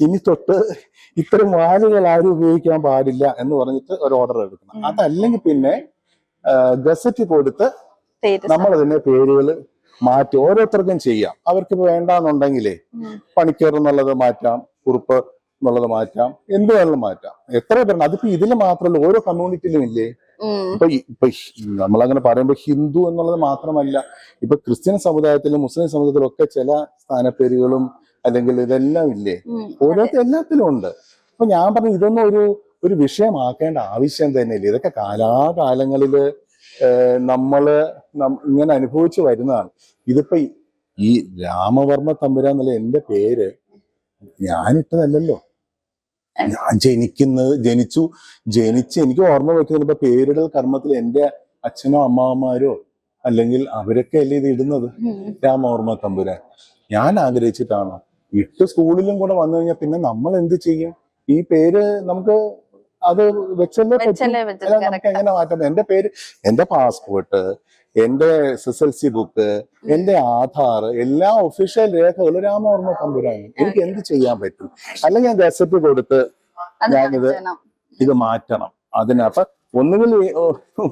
ഇനി തൊട്ട് ഇത്തരം വാലുകൾ ആരും ഉപയോഗിക്കാൻ പാടില്ല എന്ന് പറഞ്ഞിട്ട് ഒരു ഓർഡർ എടുക്കണം. അതല്ലെങ്കിൽ പിന്നെ ഗസറ്റ് കൊടുത്ത് നമ്മൾ അതിന്റെ പേരുകൾ മാറ്റി ഓരോരുത്തർക്കും ചെയ്യാം. അവർക്ക് വേണ്ടാന്നുണ്ടെങ്കിലേ പണിക്കർ എന്നുള്ളത് മാറ്റാം, കുറുപ്പ് എന്നുള്ളത് മാറ്റാം, എന്ത് വേണമെങ്കിലും മാറ്റാം. എത്ര പേരുണ്ട് അതിപ്പോ ഇതിൽ മാത്രമല്ല, ഓരോ കമ്മ്യൂണിറ്റിയിലും ഇല്ലേ. ഇപ്പൊ നമ്മളങ്ങനെ പറയുമ്പോ ഹിന്ദു എന്നുള്ളത് മാത്രമല്ല, ഇപ്പൊ ക്രിസ്ത്യൻ സമുദായത്തിലും മുസ്ലിം സമുദായത്തിലും ഒക്കെ ചില സ്ഥാനപ്പേരുകളും അല്ലെങ്കിൽ ഇതെല്ലാം ഇല്ലേ, ഓരോരുത്തർ എല്ലാത്തിലും ഉണ്ട്. അപ്പൊ ഞാൻ പറഞ്ഞു, ഇതൊന്നും ഒരു വിഷയമാക്കേണ്ട ആവശ്യം തന്നെയില്ല. ഇതൊക്കെ കാലാകാലങ്ങളില് നമ്മള് ഇങ്ങനെ അനുഭവിച്ചു വരുന്നതാണ്. ഇതിപ്പോ ഈ രാമവർമ്മ തമ്പുരാൻ എന്നുള്ള എന്റെ പേര് ഞാനിട്ടതല്ലല്ലോ. ഞാൻ ജനിച്ച് എനിക്ക് ഓർമ്മ വെക്കുന്നത് ഇപ്പൊ പേരിടൽ കർമ്മത്തിൽ എന്റെ അച്ഛനോ അമ്മാവന്മാരോ അല്ലെങ്കിൽ അവരൊക്കെ അല്ലേ ഇത് ഇടുന്നത്, രാമവർമ്മ തമ്പുരാൻ. ഞാൻ ആഗ്രഹിച്ചിട്ടാണോ? ഇട്ട് സ്കൂളിലും കൂടെ വന്നു കഴിഞ്ഞാൽ പിന്നെ നമ്മൾ എന്ത് ചെയ്യും? ഈ പേര് നമുക്ക് അത് വെച്ചല്ലേ നമുക്ക് എങ്ങനെ മാറ്റാം? എന്റെ പേര്, എന്റെ പാസ്പോർട്ട്, എന്റെ SSLC ബുക്ക്, എന്റെ ആധാർ, എല്ലാ ഒഫീഷ്യൽ രേഖകളും രാമവർമ്മ തമ്പുരാൻ. എനിക്ക് എന്ത് ചെയ്യാൻ പറ്റും? അല്ലെങ്കിൽ ഞാൻ ഗസറ്റ് കൊടുത്ത് ഇത് മാറ്റണം. അപ്പൊ ഒന്നുകിൽ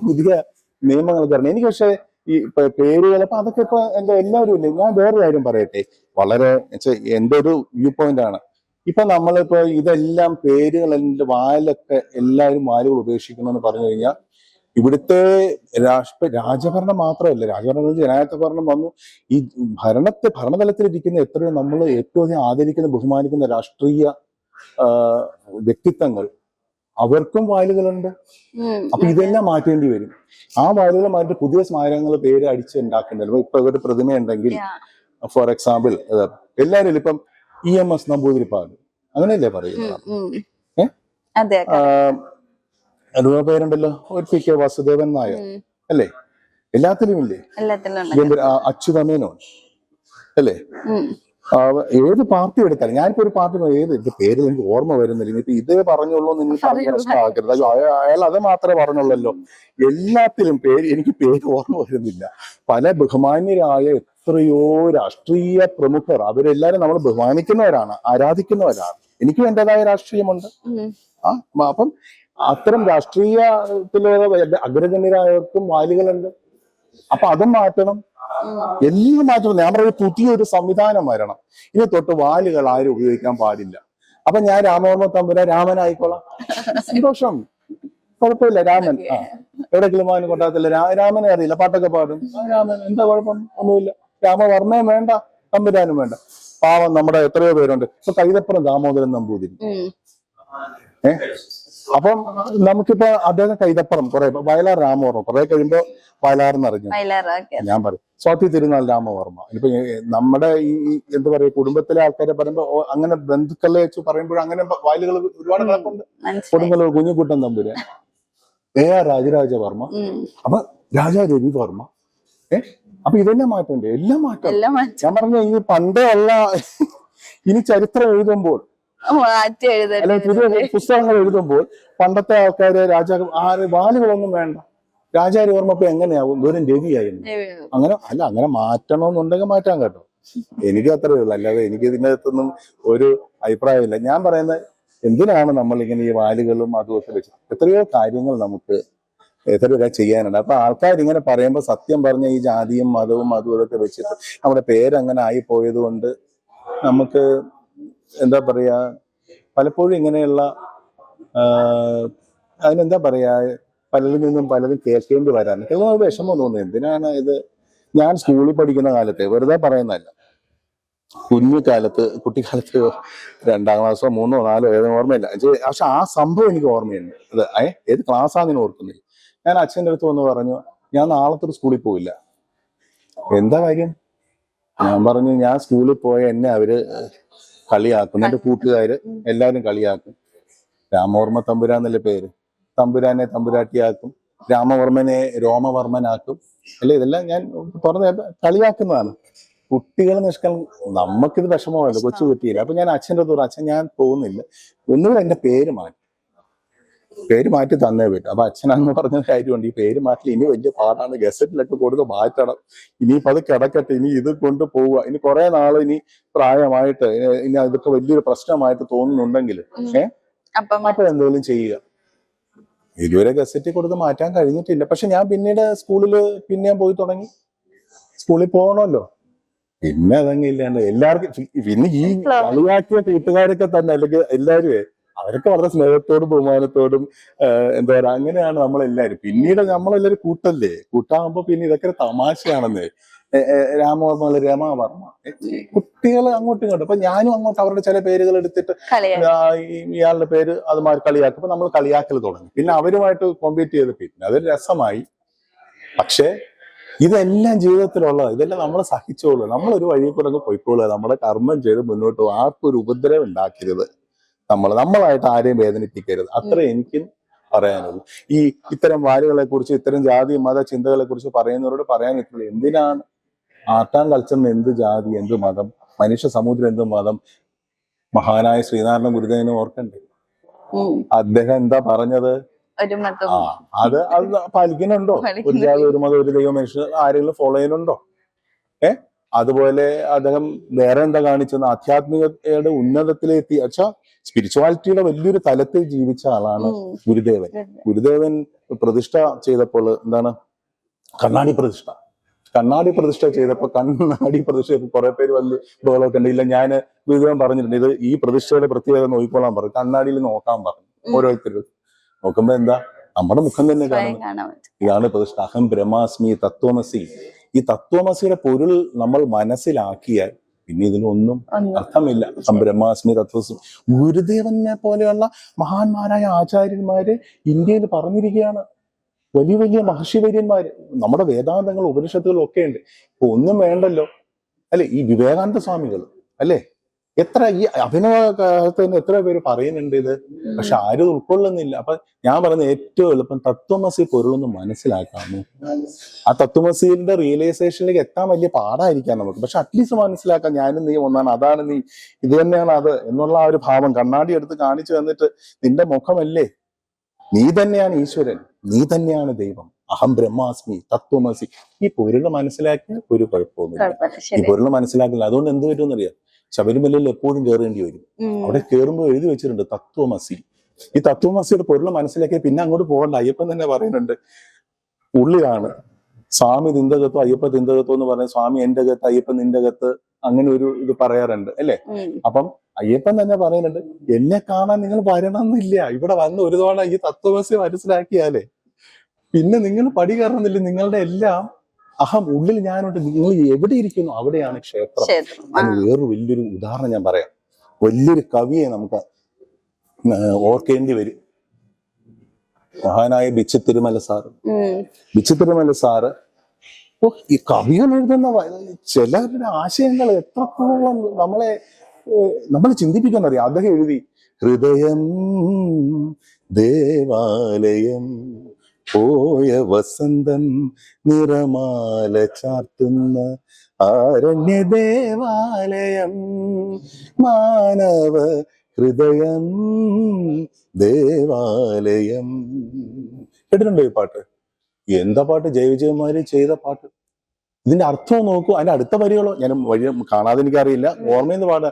പുതിയ നിയമങ്ങൾ തരണം. എനിക്ക് പക്ഷെ ഈ പേരുകൾ അപ്പൊ അതൊക്കെ ഇപ്പൊ എന്റെ എല്ലാവരും ഇല്ലേ. ഞാൻ വേറൊരു കാര്യം പറയട്ടെ, വളരെ എന്റെ ഒരു വ്യൂ പോയിന്റ് ആണ്. ഇപ്പൊ നമ്മളിപ്പോ ഇതെല്ലാം പേരുകളെല്ലാം വാലൊക്കെ എല്ലാവരും വാലുകൾ ഉപേക്ഷിക്കണമെന്ന് പറഞ്ഞു കഴിഞ്ഞാൽ, ഇവിടുത്തെ രാജഭരണം മാത്രമല്ല, രാജഭരണം ജനാധിപത്യ ഭരണം വന്നു. ഈ ഭരണതലത്തിലിരിക്കുന്ന എത്രയോ നമ്മൾ ഏറ്റവും അധികം ആദരിക്കുന്ന ബഹുമാനിക്കുന്ന രാഷ്ട്രീയ വ്യക്തിത്വങ്ങൾ, അവർക്കും വാലുകളുണ്ട്. അപ്പൊ ഇതെല്ലാം മാറ്റേണ്ടി വരും. ആ വാലുകൾ മാറ്റി പുതിയ സ്മാരകങ്ങൾ പേര് അടിച്ചുണ്ടാക്കേണ്ടത്. ഇപ്പൊ ഇവരുടെ പ്രതിമ ഉണ്ടെങ്കിൽ, ഫോർ എക്സാമ്പിൾ എല്ലാവരും ഇപ്പം EMS നമ്പൂതിരിപ്പാട് അങ്ങനെയല്ലേ പറയുന്നത്? പേരുണ്ടല്ലോ, ഒരു PK വാസുദേവൻ നായർ അല്ലേ, എല്ലാത്തിലും ഇല്ലേ? അച്യുതമേനോൻ അല്ലേ? ഏത് പാർട്ടി എടുത്താലും, ഞാനിപ്പോ ഒരു പാർട്ടി എന്റെ പേര് എനിക്ക് ഓർമ്മ വരുന്നില്ല. ഇനിയിപ്പോ ഇതേ പറഞ്ഞുള്ളൂ നിങ്ങൾ പ്രശ്നമാക്കരുത്. അയാൾ അത് മാത്രമേ പറഞ്ഞുള്ളല്ലോ. എല്ലാത്തിലും എനിക്ക് പേര് ഓർമ്മ വരുന്നില്ല. പല ബഹുമാന്യരായ എത്രയോ രാഷ്ട്രീയ പ്രമുഖർ, അവരെല്ലാരും നമ്മൾ ബഹുമാനിക്കുന്നവരാണ്, ആരാധിക്കുന്നവരാണ്. എനിക്കും എന്റേതായ രാഷ്ട്രീയമുണ്ട്. അപ്പം അത്തരം രാഷ്ട്രീയത്തിലെ അഗ്രഗണ്യരായവർക്കും വാലുകളുണ്ട്. അപ്പൊ അതും മാറ്റണം, എല്ലാം മാറ്റണം. ഞാൻ പറയുന്നത് പുതിയൊരു സംവിധാനം വരണം. ഇനി തൊട്ട് വാലുകൾ ആരും ഉപയോഗിക്കാൻ പാടില്ല. അപ്പൊ ഞാൻ രാമവർമ്മ തമ്പുരാൻ രാമനായിക്കോളാം, സന്തോഷം, കുഴപ്പമില്ല. രാമൻ എവിടെയെങ്കിലും അവന് കൊട്ടാത്തില്ല, രാമനെ അറിയില്ല, പാട്ടൊക്കെ പാടും, രാമൻ, എന്താ കുഴപ്പം? ഒന്നുമില്ല. രാമവർമ്മയും വേണ്ട, തമ്പുരാനും വേണ്ട. പാവം നമ്മുടെ എത്രയോ പേരുണ്ട്. ഇപ്പൊ കൈതപ്പുറം ദാമോദരൻ നമ്പൂതിരി. അപ്പം നമുക്കിപ്പോ അദ്ദേഹം കൈതപ്പുറം, കുറെ വയലാർ രാമവർമ്മ, കുറെ കഴിയുമ്പോ വയലാർന്ന് അറിഞ്ഞു. ഞാൻ പറയും സ്വാതി തിരുനാൾ രാമവർമ്മ. ഇനിയിപ്പോ നമ്മുടെ ഈ എന്താ പറയാ, കുടുംബത്തിലെ ആൾക്കാരെ പറയുമ്പോ അങ്ങനെ ബന്ധുക്കളെ വെച്ച് പറയുമ്പോൾ അങ്ങനെ വായിലുകൾ ഒരുപാട് കിടപ്പുണ്ട്. കൊടുങ്ങല്ലൂർ കുഞ്ഞിക്കുട്ടൻ തമ്പുരാൻ, AR രാജരാജവർമ്മ, അപ്പൊ രാജാ രവിവർമ്മ. അപ്പൊ ഇതെല്ലാം മാറ്റണ്ടേ? എല്ലാം മാറ്റം. ഞാൻ പറഞ്ഞ ഈ പണ്ടേ ഉള്ള, ഇനി ചരിത്രം എഴുതുമ്പോൾ അല്ലെങ്കിൽ പുതിയ പുസ്തകങ്ങൾ എഴുതുമ്പോൾ പണ്ടത്തെ ആൾക്കാര് വാലുകളൊന്നും വേണ്ട. രാജാരവർമ്മ ഇപ്പൊ എങ്ങനെയാവും? വെറും രവിയായിരുന്നു. അങ്ങനെ മാറ്റണമെന്നുണ്ടെങ്കിൽ മാറ്റാൻ കേട്ടോ. എനിക്ക് അത്രയേ ഉള്ളൂ, അല്ലാതെ എനിക്ക് ഇതിൻ്റെ അകത്തൊന്നും ഒരു അഭിപ്രായമില്ല. ഞാൻ പറയുന്നത്, എന്തിനാണ് നമ്മൾ ഇങ്ങനെ ഈ വാലുകളും അതുമൊക്കെ വെച്ചത്? എത്രയോ കാര്യങ്ങൾ നമുക്ക് എത്രയോ ചെയ്യാനുണ്ട്. അപ്പൊ ആൾക്കാർ ഇങ്ങനെ പറയുമ്പോൾ സത്യം പറഞ്ഞ ഈ ജാതിയും മതവും അതും ഇതൊക്കെ വെച്ചിട്ട് നമ്മുടെ പേരങ്ങനെ ആയി പോയത് കൊണ്ട് നമുക്ക് എന്താ പറയാ, പലപ്പോഴും ഇങ്ങനെയുള്ള അതിനെന്താ പറയാ, പലരിൽ നിന്നും പലതും കേൾക്കേണ്ടി വരാൻ വിഷമം തോന്നുന്നു. എന്തിനാണ് ഇത്? ഞാൻ സ്കൂളിൽ പഠിക്കുന്ന കാലത്തെ വെറുതെ പറയുന്നതല്ല, കുഞ്ഞുകാലത്ത് കുട്ടിക്കാലത്ത് 2ാം ക്ലാസ്സോ 3ഓ 4ഓ ഏതോ ഓർമ്മയില്ല. പക്ഷെ ആ സംഭവം എനിക്ക് ഓർമ്മയുണ്ട്. അത് ഏത് ക്ലാസ്സാണെന്ന് ഓർക്കുന്നില്ല. ഞാൻ അച്ഛൻ്റെ അടുത്ത് വന്ന് പറഞ്ഞു, ഞാൻ നാളത്തെ സ്കൂളിൽ പോയില്ല. എന്താ കാര്യം? ഞാൻ പറഞ്ഞു, ഞാൻ സ്കൂളിൽ പോയ എന്നെ അവര് കളിയാക്കും, എന്റെ കൂട്ടുകാര് എല്ലാവരും കളിയാക്കും. രാമവർമ്മ തമ്പുരാന്നല്ലേ പേര്, തമ്പുരാനെ തമ്പുരാട്ടിയാക്കും, രാമവർമ്മനെ രോമവർമ്മനാക്കും അല്ലെ. ഇതെല്ലാം ഞാൻ തുറന്ന് കളിയാക്കുന്നതാണ്. കുട്ടികൾ നമുക്കിത് വിഷമമല്ലോ, കൊച്ചു കുട്ടിയില്ല. അപ്പൊ ഞാൻ അച്ഛൻ്റെ അടുത്ത് പറഞ്ഞു, അച്ഛൻ ഞാൻ പോകുന്നില്ല, ഒന്നുകൂടെ എന്റെ പേര് മാറ്റി തന്നേ പറ്റും. അപ്പൊ അച്ഛനാന്ന് പറഞ്ഞ കാര്യമുണ്ട്, ഈ പേര് മാറ്റി ഇനി വലിയ പാടാണ്, ഗസറ്റിലൊക്കെ കൊടുത്ത് മാറ്റണം, ഇനിയിപ്പോ അത് കിടക്കട്ടെ, ഇനി ഇത് കൊണ്ട് പോവുക, ഇനി കുറെ നാള് ഇനി പ്രായമായിട്ട് ഇനി അതൊക്കെ വലിയൊരു പ്രശ്നമായിട്ട് തോന്നുന്നുണ്ടെങ്കിൽ അപ്പൊ എന്തെങ്കിലും ചെയ്യുക. ഇതുവരെ ഗസറ്റിൽ കൊടുത്ത് മാറ്റാൻ കഴിഞ്ഞിട്ടില്ല. പക്ഷെ ഞാൻ പിന്നീട് സ്കൂളില് പിന്നെയും പോയി തുടങ്ങി. സ്കൂളിൽ പോകണമല്ലോ, പിന്നെ അതങ്ങ് ഇല്ലാണ്ട് എല്ലാവർക്കും. പിന്നെ ഈ കളിയാക്കിയ കൂട്ടുകാരൊക്കെ തന്നെ അല്ലെങ്കിൽ എല്ലാവരും അവരൊക്കെ വളരെ സ്നേഹത്തോടും ബഹുമാനത്തോടും എന്താ പറയാ, അങ്ങനെയാണ് നമ്മളെല്ലാരും. പിന്നീട് നമ്മളെല്ലാരും കൂട്ടാകുമ്പോ പിന്നെ ഇതൊക്കെ തമാശയാണെന്ന്. രാമവർമ്മ, രമാവർമ്മ, കുട്ടികൾ അങ്ങോട്ടും ഇങ്ങോട്ടും. അപ്പൊ ഞാനും അങ്ങോട്ട് അവരുടെ ചില പേരുകൾ എടുത്തിട്ട് ഇയാളുടെ പേര് അത് കളിയാക്കും. അപ്പൊ നമ്മൾ കളിയാക്കൽ തുടങ്ങി. പിന്നെ അവരുമായിട്ട് കോമ്പീറ്റ് ചെയ്ത് പിന്നെ അതൊരു രസമായി. പക്ഷെ ഇതെല്ലാം ജീവിതത്തിലുള്ളത്, ഇതെല്ലാം നമ്മൾ സഹിച്ചോളൂ. നമ്മളൊരു വഴി കൂടെ പോയിക്കോളുക, നമ്മുടെ കർമ്മം ചെയ്ത് മുന്നോട്ട് പോകും. ആർക്കും ഒരു ഉപദ്രവം ഉണ്ടാക്കരുത്, നമ്മളായിട്ട് ആരെയും വേദനിപ്പിക്കരുത്. അത്ര എനിക്കും പറയാനുള്ളൂ. ഇത്തരം വാലുകളെ കുറിച്ച്, ഇത്തരം ജാതി മത ചിന്തകളെ കുറിച്ച് പറയുന്നവരോട് പറയാനിട്ടുള്ളൂ, എന്തിനാണ് ആർട്ട് ആൻഡ് കൾച്ചറിന് എന്ത് ജാതി, എന്ത് മതം, മനുഷ്യ സമൂഹത്തിന് എന്ത് മതം? മഹാനായ ശ്രീനാരായണ ഗുരുദേവനെ ഓർക്കണ്ടേ? അദ്ദേഹം എന്താ പറഞ്ഞത്? അത് പാലിക്കുന്നുണ്ടോ? ഒരു ജാതി, ഒരു മതം, ഒരു ദൈവം, മനുഷ്യർ ആരെങ്കിലും ഫോളോ ചെയ്യുന്നുണ്ടോ? അതുപോലെ അദ്ദേഹം വേറെ എന്താ കാണിച്ചത്? ആധ്യാത്മികതയുടെ ഉന്നതത്തിലെത്തി, സ്പിരിച്വാലിറ്റിയുടെ വലിയൊരു തലത്തിൽ ജീവിച്ച ആളാണ് ഗുരുദേവൻ. ഗുരുദേവൻ പ്രതിഷ്ഠ ചെയ്തപ്പോൾ എന്താണ്, കണ്ണാടി പ്രതിഷ്ഠ ചെയ്തപ്പോ കുറെ പേര് വന്ന് ബഹളമൊക്കെ ഉണ്ട്. ഇല്ല, ഞാൻ ഗുരുദേവൻ പറഞ്ഞിട്ടുണ്ട്, ഇത് ഈ പ്രതിഷ്ഠയുടെ പ്രത്യേകത നോക്കിക്കോളാൻ പറഞ്ഞു, കണ്ണാടിയിൽ നോക്കാൻ പറഞ്ഞു. ഓരോരുത്തരും നോക്കുമ്പോ എന്താ, നമ്മുടെ മുഖം തന്നെ കാണുന്നു. ഇതാണ് പ്രതിഷ്ഠ. അഹം ബ്രഹ്മാസ്മി തത്വമസി. ഈ തത്വമസിയുടെ പൊരുൾ നമ്മൾ മനസ്സിലാക്കിയാൽ പിന്നെ ഇതിനൊന്നും അർത്ഥമില്ല. ബ്രഹ്മാസ്മി തത്വസ്മി. ഗുരുദേവനെ പോലെയുള്ള മഹാന്മാരായ ആചാര്യന്മാര് ഇന്ത്യയിൽ പറഞ്ഞിരിക്കുകയാണ്. വലിയ വലിയ മഹർഷിവര്യന്മാര്, നമ്മുടെ വേദാന്തങ്ങൾ ഉപനിഷത്തുകളും ഒക്കെ ഉണ്ട്. ഇപ്പൊ ഒന്നും വേണ്ടല്ലോ അല്ലെ, ഈ വിവേകാനന്ദ സ്വാമികൾ അല്ലെ, എത്ര ഈ അഭിനവ കാലത്ത് തന്നെ എത്ര പേര് പറയുന്നുണ്ട് ഇത്, പക്ഷെ ആരും ഉൾക്കൊള്ളുന്നില്ല. അപ്പൊ ഞാൻ പറയുന്ന ഏറ്റവും എളുപ്പം തത്വമസി പൊരുളൊന്ന് മനസ്സിലാക്കാമോ. ആ തത്വമസിന്റെ റിയലൈസേഷനിലേക്ക് എത്താൻ വലിയ പാടായിരിക്കാം നമുക്ക്, പക്ഷെ അറ്റ്ലീസ്റ്റ് മനസ്സിലാക്കാം, ഞാനും നീ ഒന്നാണ്, അതാണ് നീ, ഇത് തന്നെയാണ് അത് എന്നുള്ള ആ ഒരു ഭാവം കണ്ണാടി എടുത്ത് കാണിച്ചു തന്നിട്ട്, നിന്റെ മുഖമല്ലേ, നീ തന്നെയാണ് ഈശ്വരൻ, നീ തന്നെയാണ് ദൈവം, അഹം ബ്രഹ്മാസ്മി തത്വമസി. ഈ പൊരുള് മനസ്സിലാക്കിയാൽ ഒരു കുഴപ്പമൊന്നുമില്ല. ഈ പൊരുള് മനസ്സിലാക്കില്ല. അതുകൊണ്ട് എന്ത് വരുമെന്നറിയാം, ശബരിമലയിൽ എപ്പോഴും കയറേണ്ടി വരും. അവിടെ കയറുമ്പോൾ എഴുതി വെച്ചിട്ടുണ്ട് തത്വമസി. ഈ തത്വമസിയുടെ പൊരുള് മനസ്സിലാക്കിയാൽ പിന്നെ അങ്ങോട്ട് പോകണ്ട. അയ്യപ്പൻ തന്നെ പറയുന്നുണ്ട്, ഉള്ളിലാണ് സ്വാമി തിന്തകത്വം അയ്യപ്പ തിന്തകത്വം എന്ന് പറഞ്ഞ, സ്വാമി എന്റെ അകത്ത് അയ്യപ്പൻ നിന്റെ അകത്ത്, അങ്ങനെ ഒരു ഇത് പറയാറുണ്ട് അല്ലെ. അപ്പം അയ്യപ്പൻ തന്നെ പറയുന്നുണ്ട്, എന്നെ കാണാൻ നിങ്ങൾ വരണമെന്നില്ല, ഇവിടെ വന്ന് ഒരു തവണ ഈ തത്വമസി മനസ്സിലാക്കിയാലേ പിന്നെ നിങ്ങൾ പടി കയറുന്നില്ല. നിങ്ങളുടെ എല്ലാം അഹം ഉള്ളിൽ ഞാനുണ്ട്, നിങ്ങൾ എവിടെ ഇരിക്കുന്നു അവിടെയാണ് ക്ഷേത്രം. അതിന് വേറൊരു വലിയൊരു ഉദാഹരണം ഞാൻ പറയാം. വലിയൊരു കവിയെ നമുക്ക് ഓർക്കേണ്ടി വരും, മഹാനായ ബിച്ചു തിരുമല സാറ്. ഈ കവികൾ എഴുതുന്ന ചിലരുടെ ആശയങ്ങൾ എത്രത്തോളം നമ്മളെ ചിന്തിപ്പിക്കുന്നറിയാം. അദ്ദേഹം എഴുതി, ഹൃദയം ദേവാലയം പോയ വസന്തം നിറമാല ചാർത്തുന്ന ആരണ്യ ദേവാലയം, മാനവ ഹൃദയം ദേവാലയം. കേട്ടിട്ടുണ്ടോ ഈ പാട്ട്? എന്താ പാട്ട്, ജയവിജയന്മാര് ചെയ്ത പാട്ട്. ഇതിന്റെ അർത്ഥം നോക്കൂ, അതിന്റെ അടുത്ത വരികളോ ഞാൻ വഴി കാണാതെ എനിക്കറിയില്ല, ഓർമ്മയെന്ന് പാടാ.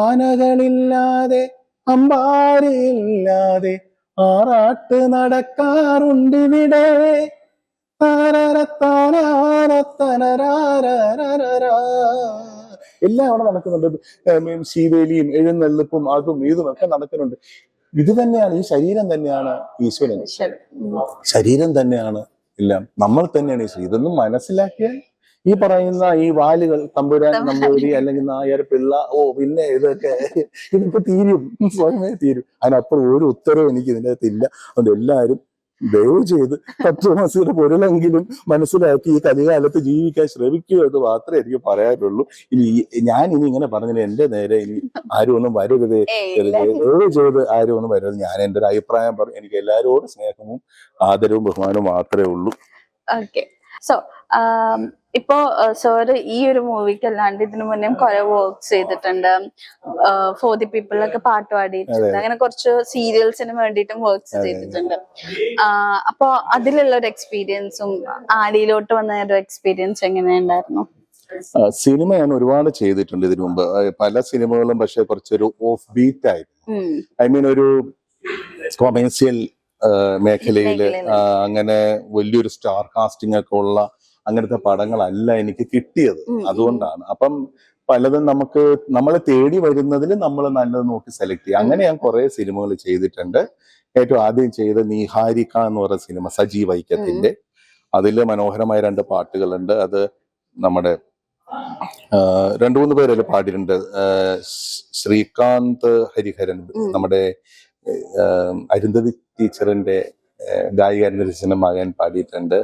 ആനകളില്ലാതെ അമ്പാരിയില്ലാതെ ആറാട്ട് നടക്കാറുണ്ട് ഇവിടെ, എല്ലാം അവിടെ നടക്കുന്നുണ്ട്. ശീവേലിയും എഴുന്നള്ളിപ്പും അതും ഇതും ഒക്കെ നടക്കുന്നുണ്ട്. ഇത് തന്നെയാണ്, ഈ ശരീരം തന്നെയാണ് ഈശ്വരൻ, ശരീരം തന്നെയാണ് എല്ലാം, നമ്മൾ തന്നെയാണ് ഈശ്വരൻ. ഇതൊന്നും മനസ്സിലാക്കിയാൽ ഈ പറയുന്ന ഈ വാലുകൾ തമ്പുരാൻ നമ്പൂരി അല്ലെങ്കിൽ നായർ പിള്ള പിന്നെ ഇതൊക്കെ തീരും, സ്വയമേ തീരും. അതിനപ്പുറം ഒരു ഉത്തരവും എനിക്ക് ഇതിൻ്റെ അകത്തില്ല. അതുകൊണ്ട് എല്ലാവരും ദയവ് ചെയ്ത് തത്വമസിയുടെ പൊരുളെങ്കിലും മനസ്സിലാക്കി ഈ കലികാലത്ത് ജീവിക്കാൻ ശ്രമിക്കുക എന്ന് മാത്രമേ എനിക്ക് പറയാനുള്ളൂ. ഇനി ഇങ്ങനെ പറഞ്ഞാൽ എന്റെ നേരെ ഇനി ആരും ഒന്നും വരരുത്, ദയവ് ചെയ്ത് ആരും ഒന്നും വരരുത്. ഞാൻ എന്റെ ഒരു അഭിപ്രായം പറഞ്ഞു. എനിക്ക് എല്ലാവരോടും സ്നേഹവും ആദരവും ബഹുമാനവും മാത്രമേ ഉള്ളൂ. ഓക്കെ. സോ ഇപ്പോ സാറ് ഈ ഒരു മൂവിക്ക് അല്ലാണ്ട് ഇതിനു മുന്നേ കുറെ വർക്ക്സ് ചെയ്തിട്ടുണ്ട്. ഫോർ ദി പീപ്പിളിലൊക്കെ പാട്ട് പാടിയിട്ടുണ്ട്. അങ്ങനെ കുറച്ച് സീരിയൽസിന് വേണ്ടിയിട്ടും വർക്ക്സ് ചെയ്തിട്ടുണ്ട്. അപ്പൊ അതിലുള്ള ഒരു എക്സ്പീരിയൻസും ആടിയിലോട്ട് വന്ന ഒരു എക്സ്പീരിയൻസ് എങ്ങനെയുണ്ടായിരുന്നു? സിനിമ ഞാൻ ഒരുപാട് ചെയ്തിട്ടുണ്ട് ഇതിനു മുമ്പ്, പല സിനിമകളും. പക്ഷെ കുറച്ചൊരു ഓഫ് ബീറ്റ് ആയിരുന്നു. ഐ മീൻ ഒരു കൊമേഴ്സ്യൽ മേഖലയില് അങ്ങനെ വലിയൊരു സ്റ്റാർ കാസ്റ്റിംഗ് ഒക്കെ ഉള്ള അങ്ങനത്തെ പടങ്ങളല്ല എനിക്ക് കിട്ടിയത്. അതുകൊണ്ടാണ്. അപ്പം പലതും നമ്മളെ തേടി വരുന്നതിൽ നമ്മൾ നല്ലത് നോക്കി സെലക്ട് ചെയ്യുക. അങ്ങനെ ഞാൻ കുറെ സിനിമകൾ ചെയ്തിട്ടുണ്ട്. ഏറ്റവും ആദ്യം ചെയ്ത നീഹാരിക എന്ന് പറയുന്ന സിനിമ സജി വൈക്കത്തിന്റെ, അതിൽ മനോഹരമായ 2 പാട്ടുകളുണ്ട്. അത് നമ്മുടെ 2-3 പേരല്ലേ പാടിയിട്ടുണ്ട്. ശ്രീകാന്ത് ഹരിഹരൻ, നമ്മുടെ അരുന്ധതി ടീച്ചറിന്റെ ഗായിക രചന മകൻ പാടിയിട്ടുണ്ട്.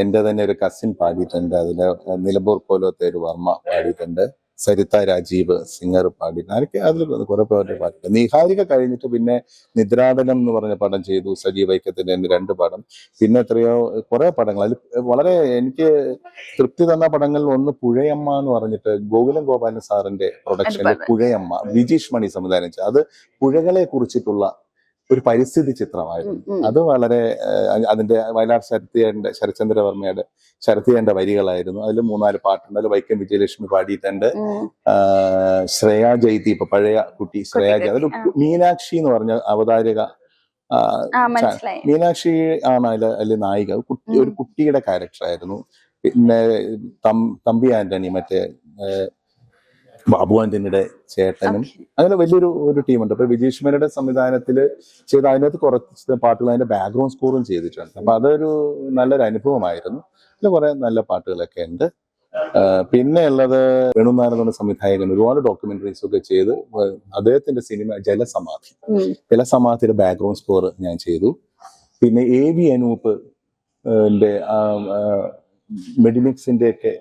എന്റെ തന്നെ ഒരു കസിൻ പാടിയിട്ടുണ്ട്. അതില് നിലമ്പൂർ പോലത്തെ ഒരു വർമ്മ പാടിയിട്ടുണ്ട്. സരിത രാജീവ് സിംഗർ പാടിയിട്ടുണ്ട്. ആരൊക്കെ അതിൽ കുറെ പേരുടെ പാടിയിട്ടുണ്ട്. നീഹാരിക കഴിഞ്ഞിട്ട് പിന്നെ നിദ്രാടനം എന്ന് പറഞ്ഞ പടം ചെയ്തു, സജീവ് വൈക്കത്തിന്റെ 2 പടം. പിന്നെ എത്രയോ കുറെ പടങ്ങൾ. അതിൽ വളരെ എനിക്ക് തൃപ്തി തന്ന പടങ്ങളിൽ ഒന്ന് പുഴയമ്മ എന്ന് പറഞ്ഞിട്ട് ഗോകുലം ഗോപാലൻ സാറിന്റെ പ്രൊഡക്ഷനിൽ പുഴയമ്മ, വിജീഷ് മണി സംവിധാനം ചെയ്തു. അത് പുഴകളെ കുറിച്ചിട്ടുള്ള ഒരു പരിസ്ഥിതി ചിത്രമായിരുന്നു. അത് വളരെ അതിന്റെ വയലാർ ശരത്ചന്ദ്രവർമ്മയുടെ ശരത്തിയന്റെ വരികളായിരുന്നു. അതിൽ 3-4 പാട്ടുണ്ട്. അതിൽ വൈക്കം വിജയലക്ഷ്മി പാടിയിട്ടുണ്ട്. ശ്രേയ ജയ്ദീപ്, പഴയ കുട്ടി ശ്രേയ ജയ്ദീപ്. അതിൽ മീനാക്ഷി എന്ന് പറഞ്ഞ അവതാരക, മീനാക്ഷി ആണ് അതിൽ നായിക. ഒരു കുട്ടിയുടെ ക്യാരക്ടറായിരുന്നു. പിന്നെ തമ്പി ആന്റണി, മറ്റേ ബാബു ആന്റണിയുടെ ചേട്ടനും, അങ്ങനെ വലിയൊരു ടീമുണ്ട്. അപ്പൊ വിജീഷ് മേനയുടെ സംവിധാനത്തിൽ ചെയ്ത അതിനകത്ത് കുറച്ച് പാട്ടുകൾ അതിന്റെ ബാക്ക്ഗ്രൗണ്ട് സ്കോറും ചെയ്തിട്ടുണ്ട്. അപ്പൊ അതൊരു നല്ലൊരു അനുഭവമായിരുന്നു. അതിൽ കുറെ നല്ല പാട്ടുകളൊക്കെ ഉണ്ട്. പിന്നെ ഉള്ളത് വേണുനാരായണ സംവിധായകൻ ഒരുപാട് ഡോക്യുമെന്ററീസ് ഒക്കെ ചെയ്ത് അദ്ദേഹത്തിന്റെ സിനിമ ജലസമാധിയുടെ ബാക്ക്ഗ്രൗണ്ട് സ്കോർ ഞാൻ ചെയ്തു. പിന്നെ AB അനൂപ് മെഡിമിക്സിന്റെ ഒക്കെ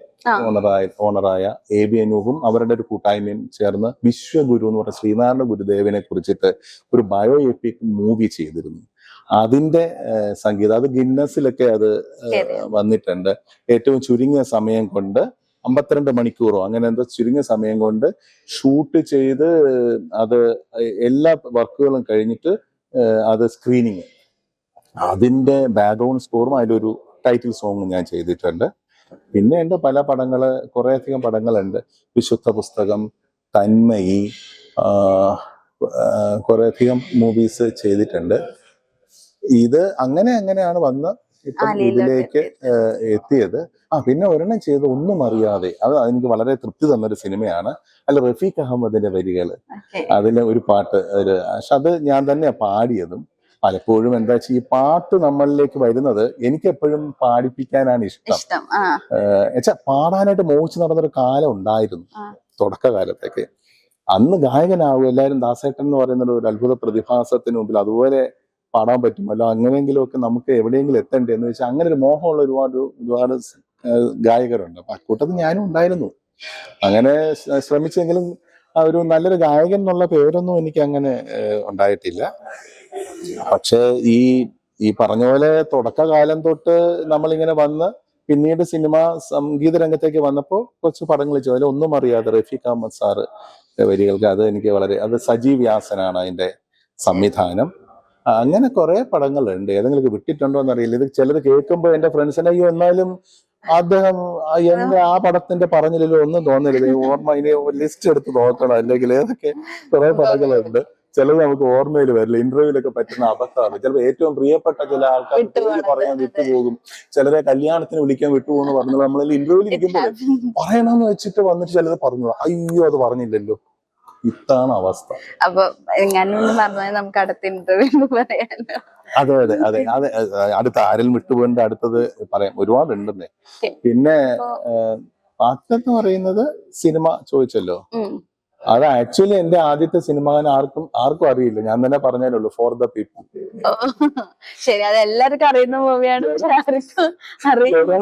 ഓണറായ AB അനൂപും അവരുടെ ഒരു കൂട്ടായ്മയും ചേർന്ന് വിശ്വഗുരു എന്ന് പറഞ്ഞ ശ്രീനാരായണ ഗുരുദേവനെ കുറിച്ചിട്ട് ഒരു ബയോ എപ്പിക് മൂവി ചെയ്തിരുന്നു. അതിന്റെ സംഗീതം അത് ഗിന്നസിലൊക്കെ അത് വന്നിട്ടുണ്ട്. ഏറ്റവും ചുരുങ്ങിയ സമയം കൊണ്ട് 52 മണിക്കൂറോ അങ്ങനെ എന്തോ ചുരുങ്ങിയ സമയം കൊണ്ട് ഷൂട്ട് ചെയ്ത് അത് എല്ലാ വർക്കുകളും കഴിഞ്ഞിട്ട് അത് സ്ക്രീനിങ്, അതിന്റെ ബാക്ക്ഗ്രൗണ്ട് സ്കോറും അതിലൊരു ടൈറ്റിൽ സോങ്ങും ഞാൻ ചെയ്തിട്ടുണ്ട്. പിന്നെ ഉണ്ട് പല പടങ്ങള്, കുറേയധികം പടങ്ങളുണ്ട്. വിശുദ്ധ പുസ്തകം, തന്മയി, കുറേയധികം മൂവീസ് ചെയ്തിട്ടുണ്ട്. ഇത് അങ്ങനെയാണ് വന്ന് ഇപ്പം ഇതിലേക്ക് എത്തിയത്. പിന്നെ ഒരെണ്ണം ചെയ്ത് ഒന്നും അറിയാതെ, അത് എനിക്ക് വളരെ തൃപ്തി തന്നൊരു സിനിമയാണ്. അല്ല, റഫീഖ് അഹമ്മദിന്റെ വരികള്, അതിലെ ഒരു പാട്ട്, പക്ഷെ അത് ഞാൻ തന്നെ പാടിയതും. പലപ്പോഴും എന്താ വെച്ചാൽ ഈ പാട്ട് നമ്മളിലേക്ക് വരുന്നത് എനിക്ക് എപ്പോഴും പാടിപ്പിക്കാനാണ് ഇഷ്ടം. എന്നുവെച്ചാൽ പാടാനായിട്ട് മോഹിച്ച് നടന്നൊരു കാലം ഉണ്ടായിരുന്നു തുടക്കകാലത്തൊക്കെ. അന്ന് ഗായകനാവും, എല്ലാവരും ദാസേട്ടൻ എന്ന് പറയുന്ന ഒരു അത്ഭുത പ്രതിഭാസത്തിന് മുമ്പിൽ അതുപോലെ പാടാൻ പറ്റുമല്ലോ, അങ്ങനെയെങ്കിലും ഒക്കെ നമുക്ക് എവിടെയെങ്കിലും എത്തണ്ടേ എന്ന് വെച്ചാൽ അങ്ങനെ ഒരു മോഹമുള്ള ഒരുപാട് ഗായകരുണ്ട്. അപ്പൊ അക്കൂട്ടത്തിൽ ഞാനും ഉണ്ടായിരുന്നു. അങ്ങനെ ശ്രമിച്ചെങ്കിലും ഒരു നല്ലൊരു ഗായകൻ എന്നുള്ള പേരൊന്നും എനിക്ക് അങ്ങനെ ഉണ്ടായിട്ടില്ല. പക്ഷെ ഈ പറഞ്ഞ പോലെ തുടക്കകാലം തൊട്ട് നമ്മളിങ്ങനെ വന്ന് പിന്നീട് സംഗീത രംഗത്തേക്ക് വന്നപ്പോൾ കുറച്ച് പടങ്ങൾ ചെയ്തു. അതിൽ ഒന്നും അറിയാതെ റഫീഖ് അഹമ്മദ് സാറ് വരികൾക്ക്, അത് എനിക്ക് അത് സജീവ് വ്യാസനാണ് അതിന്റെ സംവിധാനം. അങ്ങനെ കുറെ പടങ്ങളുണ്ട്. ഏതെങ്കിലും വിട്ടിട്ടുണ്ടോ എന്നറിയില്ല. ഇത് ചിലത് കേൾക്കുമ്പോൾ എന്റെ ഫ്രണ്ട്സിനെ അയ്യോ എന്നാലും അദ്ദേഹം എന്റെ ആ പടത്തിന്റെ പറഞ്ഞില്ലല്ലോ ഒന്നും തോന്നരുത്, ഓർമ്മ ഇനി ലിസ്റ്റ് എടുത്ത് നോക്കണം, അല്ലെങ്കിൽ ഏതൊക്കെ കുറെ പടങ്ങളുണ്ട്. ചിലത് നമുക്ക് ഓർമ്മയിൽ വരില്ല. ഇന്റർവ്യൂലൊക്കെ പറ്റുന്ന അബദ്ധമാണ്. ചിലപ്പോൾ ഏറ്റവും പ്രിയപ്പെട്ട ചില ആൾക്കാർ പേര് പറയാൻ വിട്ടുപോകും, ചിലരെ കല്യാണത്തിന് വിളിക്കാൻ വിട്ടുപോകുന്നു പറഞ്ഞത് നമ്മൾ ഇന്റർവ്യൂവിൽ ഇരിക്കുമ്പോൾ പറയണമെന്ന് വെച്ചിട്ട് വന്നിട്ട് ചിലത് പറഞ്ഞു, അയ്യോ അത് പറഞ്ഞില്ലല്ലോ, ഇതാണ് അവസ്ഥ. അപ്പൊ ഞാനൊന്ന് പറഞ്ഞാൽ നമുക്ക് അടുത്ത ഇന്റർവ്യൂ പറയാലോ. അതെ അതെ അതെ അതെ. അടുത്ത ആരിൽ വിട്ടുപോകേണ്ട അടുത്തത് പറയാം, ഒരുപാടുണ്ടെന്നേ. പിന്നെ പാട്ടെന്ന് പറയുന്നത് സിനിമ ചോദിച്ചല്ലോ, അത് ആക്ച്വലി എന്റെ ആദ്യത്തെ സിനിമ ആർക്കും അറിയില്ല. ഞാൻ തന്നെ പറഞ്ഞാലുള്ളൂ, ഫോർ ദ പീപ്പിൾ. ശരി, അത് എല്ലാവർക്കും അറിയുന്ന മൂവിയാണ്.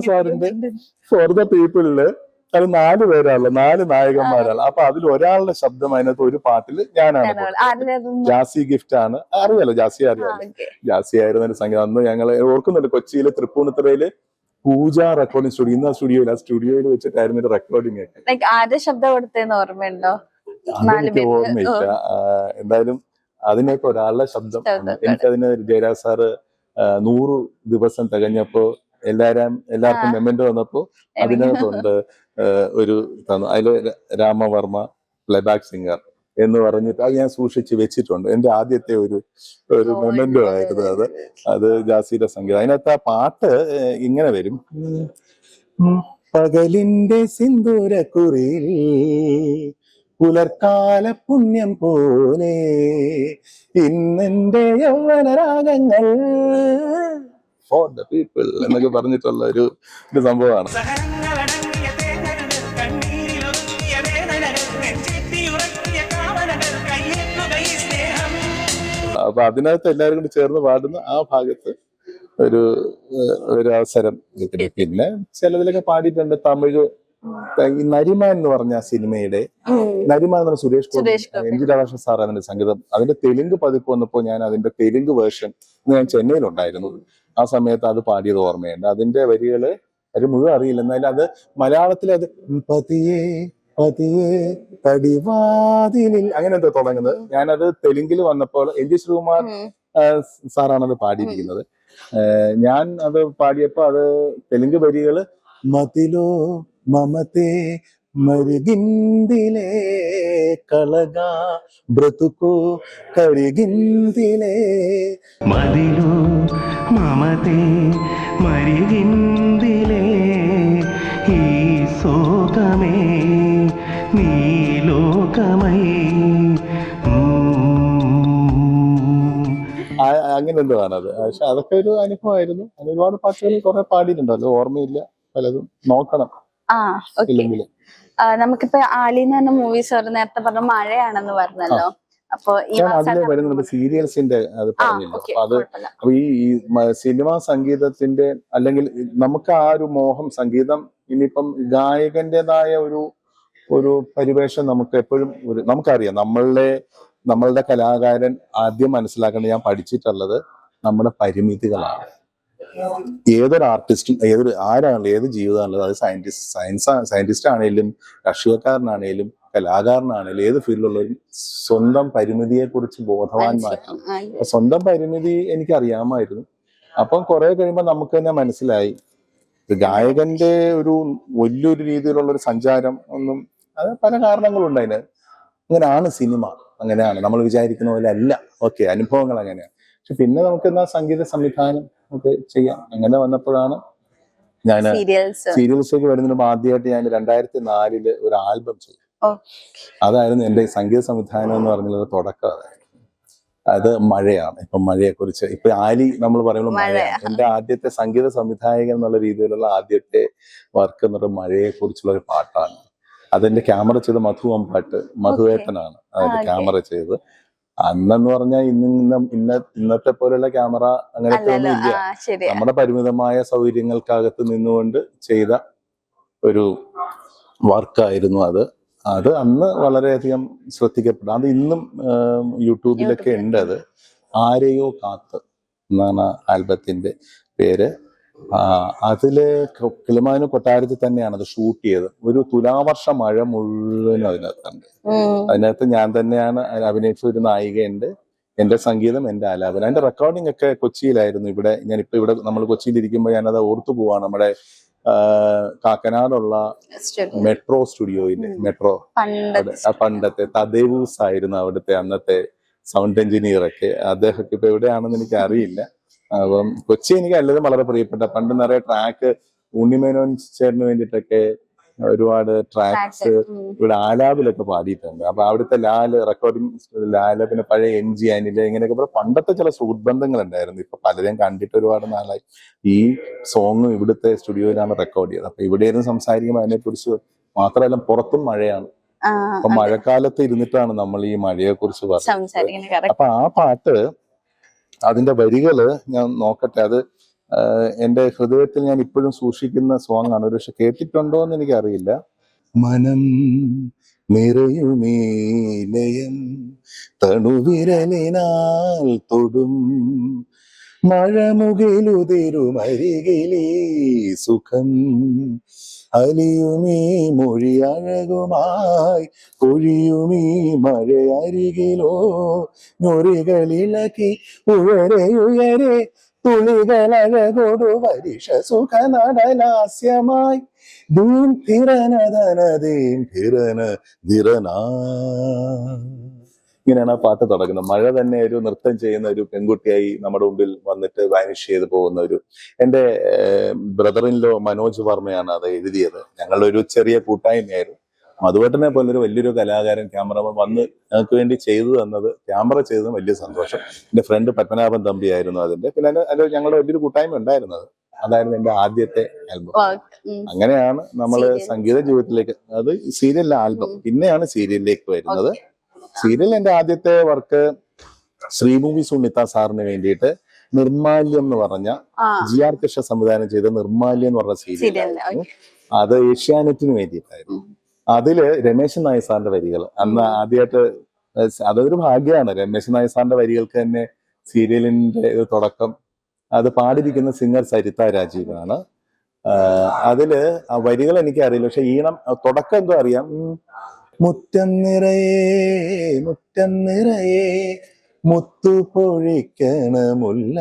സാറിന്റെ ഫോർ ദ പീപ്പിളില് അത് 4 പേരാണല്ലോ, 4 നായകന്മാരാണ്. അപ്പൊ അതിൽ ഒരാളുടെ ശബ്ദം അതിനകത്ത് ഒരു പാട്ടില് ഞാനാണ്. ജാസി ഗിഫ്റ്റ് ആണ്, അറിയാലോ, ജാസി അറിയാലോ. ജാസി ആയിരുന്ന ഒരു സംഗീതം. അന്ന് ഞങ്ങള് ഓർക്കുന്നുണ്ട്, കൊച്ചിയിലെ തൃപ്പൂണിത്തുറയില് പൂജ റെക്കോർഡിംഗ് സ്റ്റുഡിയോ, ഇന്ന് സ്റ്റുഡിയോയിൽ വെച്ചിട്ടായിരുന്നു റെക്കോർഡിംഗ് ഒക്കെ. ആരുടെ ശബ്ദം കൊടുത്തതെന്ന് ഓർമ്മയുണ്ടോ? അതെനിക്ക് ഓർമ്മയില്ല. എന്തായാലും അതിനൊക്കെ ഒരാളുടെ ശബ്ദം. എനിക്കതിന് ജയരാജ് സാറ് 100 ദിവസം തികഞ്ഞപ്പോ എല്ലാവർക്കും മെമ്മന്റോ വന്നപ്പോ അതിനകത്തുണ്ട് ഒരു തന്നു. അതില് രാമവർമ്മ പ്ലേബാക്ക് സിംഗർ എന്ന് പറഞ്ഞിട്ട് അത് ഞാൻ സൂക്ഷിച്ച് വെച്ചിട്ടുണ്ട്. എന്റെ ആദ്യത്തെ ഒരു മെമ്മന്റോ ആയിരുന്നു അത് ജാസിയുടെ സംഗീതം. അതിനകത്ത് ആ പാട്ട് ഇങ്ങനെ വരും: പകലിന്റെ സിന്ദൂരക്കുറിയിൽ പുലർക്കാല പുണ്യം പോലെ ഇന്നെന്റെ യൗവനരാഗങ്ങൾ, ഫോർ ദ പീപ്പിൾ എന്നൊക്കെ പറഞ്ഞിട്ടുള്ള ഒരു സംഭവമാണ്. അപ്പൊ അതിനകത്ത് എല്ലാവരും കൂടി ചേർന്ന് പാടുന്ന ആ ഭാഗത്ത് ഒരു അവസരം കിട്ടി. പിന്നെ ചിലതിലൊക്കെ പാടിയിട്ടുണ്ട്. തമിഴ് ഈ നരിമ എന്ന് പറഞ്ഞ സിനിമയുടെ, നരിമ എന്ന് പറഞ്ഞ Suresh Gopi, M G Radhakrishnan sir അതിന്റെ സംഗീതം. അതിന്റെ തെലുങ്ക് പതിപ്പ് വന്നപ്പോൾ ഞാൻ അതിന്റെ തെലുങ്ക് വേർഷൻ ഞാൻ ചെന്നൈയിലുണ്ടായിരുന്നു. ആ സമയത്ത് അത് പാടിയത് ഓർമ്മയുണ്ട്. അതിന്റെ വരികള് അത് മുഴുവൻ അറിയില്ല, എന്നാലും അത് മലയാളത്തിൽ അത് പതിയെ പതിയെ പടിവാതിലിൽ അങ്ങനെ എന്തോ തുടങ്ങുന്നത്. ഞാനത് തെലുങ്കിൽ വന്നപ്പോൾ എൻ ജി ശ്രീകുമാർ സാറാണത് പാടിയിരിക്കുന്നത്. ഞാൻ അത് പാടിയപ്പോ അത് തെലുങ്ക് വരികള് മതിലോ മമതേ മരുകിന്തിലേ കളഗ ബ്രതുക്കോ കരികിന്തിലേ, മതിലോ മമതേ മരുകിന്തിലേ ഈ സോകമേ നീലോകമൈ. അങ്ങനെ എന്തോ ആണത്. പക്ഷെ അതൊക്കെ ഒരു അനുഭവമായിരുന്നു. അങ്ങനെ ഒരുപാട് പാട്ടുകൾ കുറെ പാടിയിട്ടുണ്ടല്ലോ, ഓർമ്മയില്ല പലതും, നോക്കണം. നമുക്കിപ്പോ ആലി എന്ന് പറഞ്ഞ മൂവീസ് നേരത്തെ പറഞ്ഞ മഴയാണെന്ന് പറഞ്ഞല്ലോ. അപ്പൊ അതില് വരുന്നുണ്ട് സീരിയൽസിന്റെ അത് പറഞ്ഞില്ല. അത് ഈ സിനിമാ സംഗീതത്തിന്റെ, അല്ലെങ്കിൽ നമുക്ക് ആ ഒരു മോഹം, സംഗീതം ഇനിയിപ്പം ഗായകന്റേതായ ഒരു പരിവേഷം നമുക്ക് എപ്പോഴും നമുക്കറിയാം. നമ്മളുടെ കലാകാരൻ ആദ്യം മനസ്സിലാക്കേണ്ടത്, ഞാൻ പഠിച്ചിട്ടുള്ളത് നമ്മുടെ പരിമിതികളാണ്. ഏതൊരു ആർട്ടിസ്റ്റും ആരാണല്ലോ, ഏത് ജീവിതമാണല്ലോ, അത് സയന്റിസ്റ്റ് ആണെങ്കിലും രാഷ്ട്രീയക്കാരനാണേലും കലാകാരനാണേലും ഏത് ഫീൽഡിലുള്ളവരും സ്വന്തം പരിമിതിയെ കുറിച്ച് ബോധവാന്മാരാണ്. സ്വന്തം പരിമിതി എനിക്ക് അറിയാമായിരുന്നു. അപ്പം കുറെ കഴിയുമ്പോൾ നമുക്ക് തന്നെ മനസ്സിലായി ഗായകന്റെ ഒരു വലിയൊരു രീതിയിലുള്ള ഒരു സഞ്ചാരം ഒന്നും, അത് പല കാരണങ്ങളുണ്ട് അതിന്. അങ്ങനെയാണ് സിനിമ, അങ്ങനെയാണ്, നമ്മൾ വിചാരിക്കുന്ന പോലെ അല്ല. ഓക്കെ, അനുഭവങ്ങൾ അങ്ങനെയാണ്. പക്ഷെ പിന്നെ നമുക്ക് എന്നാ സംഗീത സംവിധാനം ഒക്കെ ചെയ്യാം. അങ്ങനെ വന്നപ്പോഴാണ് ഞാൻ സീരിയൽസിലേക്ക് വരുന്നതിന് ആദ്യമായിട്ട് ഞാൻ 2004 ഒരു ആൽബം ചെയ്തു. അതായിരുന്നു എന്റെ സംഗീത സംവിധാനം എന്ന് പറഞ്ഞുള്ള തുടക്കം. അത് മഴയാണ്. ഇപ്പൊ മഴയെ കുറിച്ച് ഇപ്പൊ ആലി നമ്മൾ പറയുമ്പോൾ മഴയാണ്. എന്റെ ആദ്യത്തെ സംഗീത സംവിധായകൻ എന്നുള്ള രീതിയിലുള്ള ആദ്യത്തെ വർക്ക് എന്ന് പറയുന്നത് മഴയെ കുറിച്ചുള്ള ഒരു പാട്ടാണ്. അതെന്റെ ക്യാമറ ചെയ്ത മധുവേട്ടനാണ് അതിന്റെ ക്യാമറ ചെയ്തത്. അന്നെന്ന് പറഞ്ഞാൽ ഇന്നത്തെ പോലെയുള്ള ക്യാമറ അങ്ങനത്തെ ഒന്നും ഇല്ല. നമ്മുടെ പരിമിതമായ സൗകര്യങ്ങൾക്കകത്ത് നിന്നുകൊണ്ട് ചെയ്ത ഒരു വർക്കായിരുന്നു അത് അന്ന് വളരെയധികം ശ്രദ്ധിക്കപ്പെട്ടു. അത് ഇന്നും യൂട്യൂബിലൊക്കെ ഉണ്ട്. അത് ആരെയോ കാത്ത് എന്നാണ് ആൽബത്തിന്റെ പേര്. അതില് കിളിമാനൂർ കൊട്ടാരത്തിൽ തന്നെയാണ് അത് ഷൂട്ട് ചെയ്തത്. ഒരു തുലാവർഷ മഴ മുഴുവനും അതിനകത്തുണ്ട്. അതിനകത്ത് ഞാൻ തന്നെയാണ് അഭിനയിച്ച ഒരു നായികയുണ്ട്. എന്റെ സംഗീതം, എന്റെ ആലാപനം. അതിന്റെ റെക്കോർഡിംഗ് ഒക്കെ കൊച്ചിയിലായിരുന്നു. ഞാനിപ്പോ ഇവിടെ നമ്മൾ കൊച്ചിയിൽ ഇരിക്കുമ്പോൾ ഞാനത് ഓർത്തു പോവാണ്. നമ്മുടെ കാക്കനാടുള്ള മെട്രോ സ്റ്റുഡിയോയില്, മെട്രോ പണ്ടത്തെ തദേവൂസ് ആയിരുന്നു അവിടുത്തെ അന്നത്തെ സൗണ്ട് എഞ്ചിനീയർ ഒക്കെ. അദ്ദേഹമൊക്കെ ഇപ്പൊ എവിടെയാണെന്ന് എനിക്ക് അറിയില്ല. അപ്പം കൊച്ചി എനിക്ക് എല്ലാവരും വളരെ പ്രിയപ്പെട്ട. പണ്ട് നിറയെ ട്രാക്ക് ഉണ്ണിമേനോൻ ചേട്ടന് വേണ്ടിയിട്ടൊക്കെ ഒരുപാട് ട്രാക്സ് ഇവിടെ ആലാപിലൊക്കെ പാടിയിട്ടുണ്ട്. അപ്പൊ അവിടുത്തെ ലാല് പിന്നെ പഴയ MG അനിൽ ഇങ്ങനെയൊക്കെ പറഞ്ഞ പണ്ടത്തെ ചില സുഹൃത്ത് ബന്ധങ്ങൾ ഉണ്ടായിരുന്നു. ഇപ്പൊ പലരെയും കണ്ടിട്ട് ഒരുപാട് നാളായി. ഈ സോങ് ഇവിടുത്തെ സ്റ്റുഡിയോയിലാണ് റെക്കോർഡ് ചെയ്തത്. അപ്പൊ ഇവിടെ ഇരുന്ന് സംസാരിക്കുമ്പോൾ അതിനെ കുറിച്ച് മാത്രമല്ല പുറത്തും മഴയാണ്. അപ്പൊ മഴക്കാലത്ത് ഇരുന്നിട്ടാണ് നമ്മൾ ഈ മഴയെ കുറിച്ച് പറഞ്ഞത്. അപ്പൊ ആ പാട്ട് അതിന്റെ വരികള് ഞാൻ നോക്കട്ടെ. അത് എന്റെ ഹൃദയത്തിൽ ഞാൻ ഇപ്പോഴും സൂക്ഷിക്കുന്ന സോങ് ആണ്. ഒരു പക്ഷെ കേട്ടിട്ടുണ്ടോ എന്ന് എനിക്കറിയില്ല. മനം നിറയുമേ ലയം തണുവിരലിനാൽ തൊടും മഴമുകിലുതിരുമരികിലേ സുഖം അലിയുമീ മൊഴി അഴകുമായി പൊഴിയുമീ മഴയരികിലോ ഞൊറികളിളക്കി ഉയരെ ഉയരെ തുളികളഴകൊടു വരിഷ സുഖ നടലാസ്യമായി ദൂം തിരനദനദീം തിരന ധിരനാ. ഇങ്ങനെയാണ് ആ പാട്ട് തുടങ്ങുന്നത്. മഴ തന്നെ ഒരു നൃത്തം ചെയ്യുന്ന ഒരു പെൺകുട്ടിയായി നമ്മുടെ മുമ്പിൽ വന്നിട്ട് വാനിഷ് ചെയ്ത് പോകുന്ന ഒരു, എന്റെ ബ്രദറിൻലോ മനോജ് വർമ്മയാണ് അത് എഴുതിയത്. ഞങ്ങളുടെ ഒരു ചെറിയ കൂട്ടായ്മയായിരുന്നു. മധുവേട്ടനെ പോലൊരു വലിയൊരു കലാകാരൻ ക്യാമറമാൻ വന്ന് ഞങ്ങൾക്ക് വേണ്ടി ചെയ്തു തന്നത്, ക്യാമറ ചെയ്തത് വലിയ സന്തോഷം. എന്റെ ഫ്രണ്ട് പത്മനാഭൻ തമ്പി ആയിരുന്നു അതിന്റെ. പിന്നെ അതിന്റെ ഞങ്ങളുടെ വലിയൊരു കൂട്ടായ്മ ഉണ്ടായിരുന്നത്. അതായിരുന്നു എന്റെ ആദ്യത്തെ ആൽബം. അങ്ങനെയാണ് നമ്മള് സംഗീത ജീവിതത്തിലേക്ക്, അത് സീരിയലിലെ ആൽബം, പിന്നെയാണ് സീരിയലിലേക്ക് വരുന്നത്. സീരിയൽ എന്റെ ആദ്യത്തെ വർക്ക് ശ്രീഭൂമി സുനിത സാറിന് വേണ്ടിയിട്ട് നിർമാല്യം എന്ന് പറഞ്ഞ GR കൃഷ്ണ സംവിധാനം ചെയ്ത നിർമാല്യം എന്ന് പറഞ്ഞ സീരിയലായിരുന്നു. അത് ഏഷ്യാനെറ്റിന് വേണ്ടിയിട്ടായിരുന്നു. അതില് രമേശൻ നായർ സാറിന്റെ വരികൾ അന്ന് ആദ്യമായിട്ട്, അതൊരു ഭാഗ്യമാണ്. രമേശൻ നായർ സാറിന്റെ വരികൾക്ക് തന്നെ സീരിയലിന്റെ തുടക്കം. അത് പാടിയിരിക്കുന്ന സിംഗർ സരിത രാജീവാണ്. അതില് ആ വരികൾ എനിക്ക് അറിയില്ല, പക്ഷെ ഈണം തുടക്കം എന്തോ അറിയാം. മുറ്റം നിറയെ മുറ്റം നിറയെ മുത്തു പൊഴിക്കണമുല്ല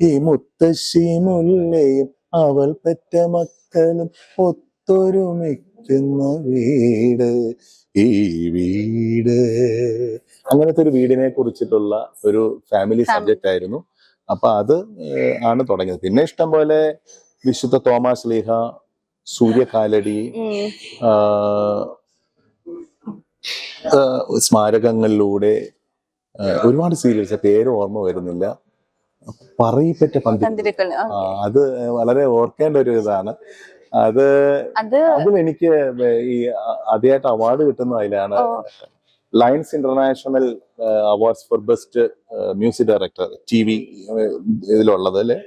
ഈ മുത്തശ്ശി മുല്ലയും അവൾ പെറ്റ മക്കളും ഒത്തൊരുമിക്കുന്ന വീട് ഈ വീട്. അങ്ങനത്തെ ഒരു വീടിനെ കുറിച്ചിട്ടുള്ള ഒരു ഫാമിലി സബ്ജക്റ്റ് ആയിരുന്നു. അപ്പൊ അത് ആണ് തുടങ്ങിയത്. പിന്നെ ഇഷ്ടം പോലെ വിശുദ്ധ തോമാസ് ലീഹ, സൂര്യകാലടി, സ്മാരകങ്ങളിലൂടെ ഒരുപാട് സീരിയൽസ്, പേര് ഓർമ്മ വരുന്നില്ല. പറയിപ്പറ്റ പന്തിരുക്കൾ, അത് വളരെ ഓർക്കേണ്ട ഒരു ഇതാണ്. അതിൽ എനിക്ക് ഈ ആദ്യമായിട്ട് അവാർഡ് കിട്ടുന്ന അതിലാണ്. Lions international awards four best music director TV ഇതിലുള്ളത് അല്ലെ,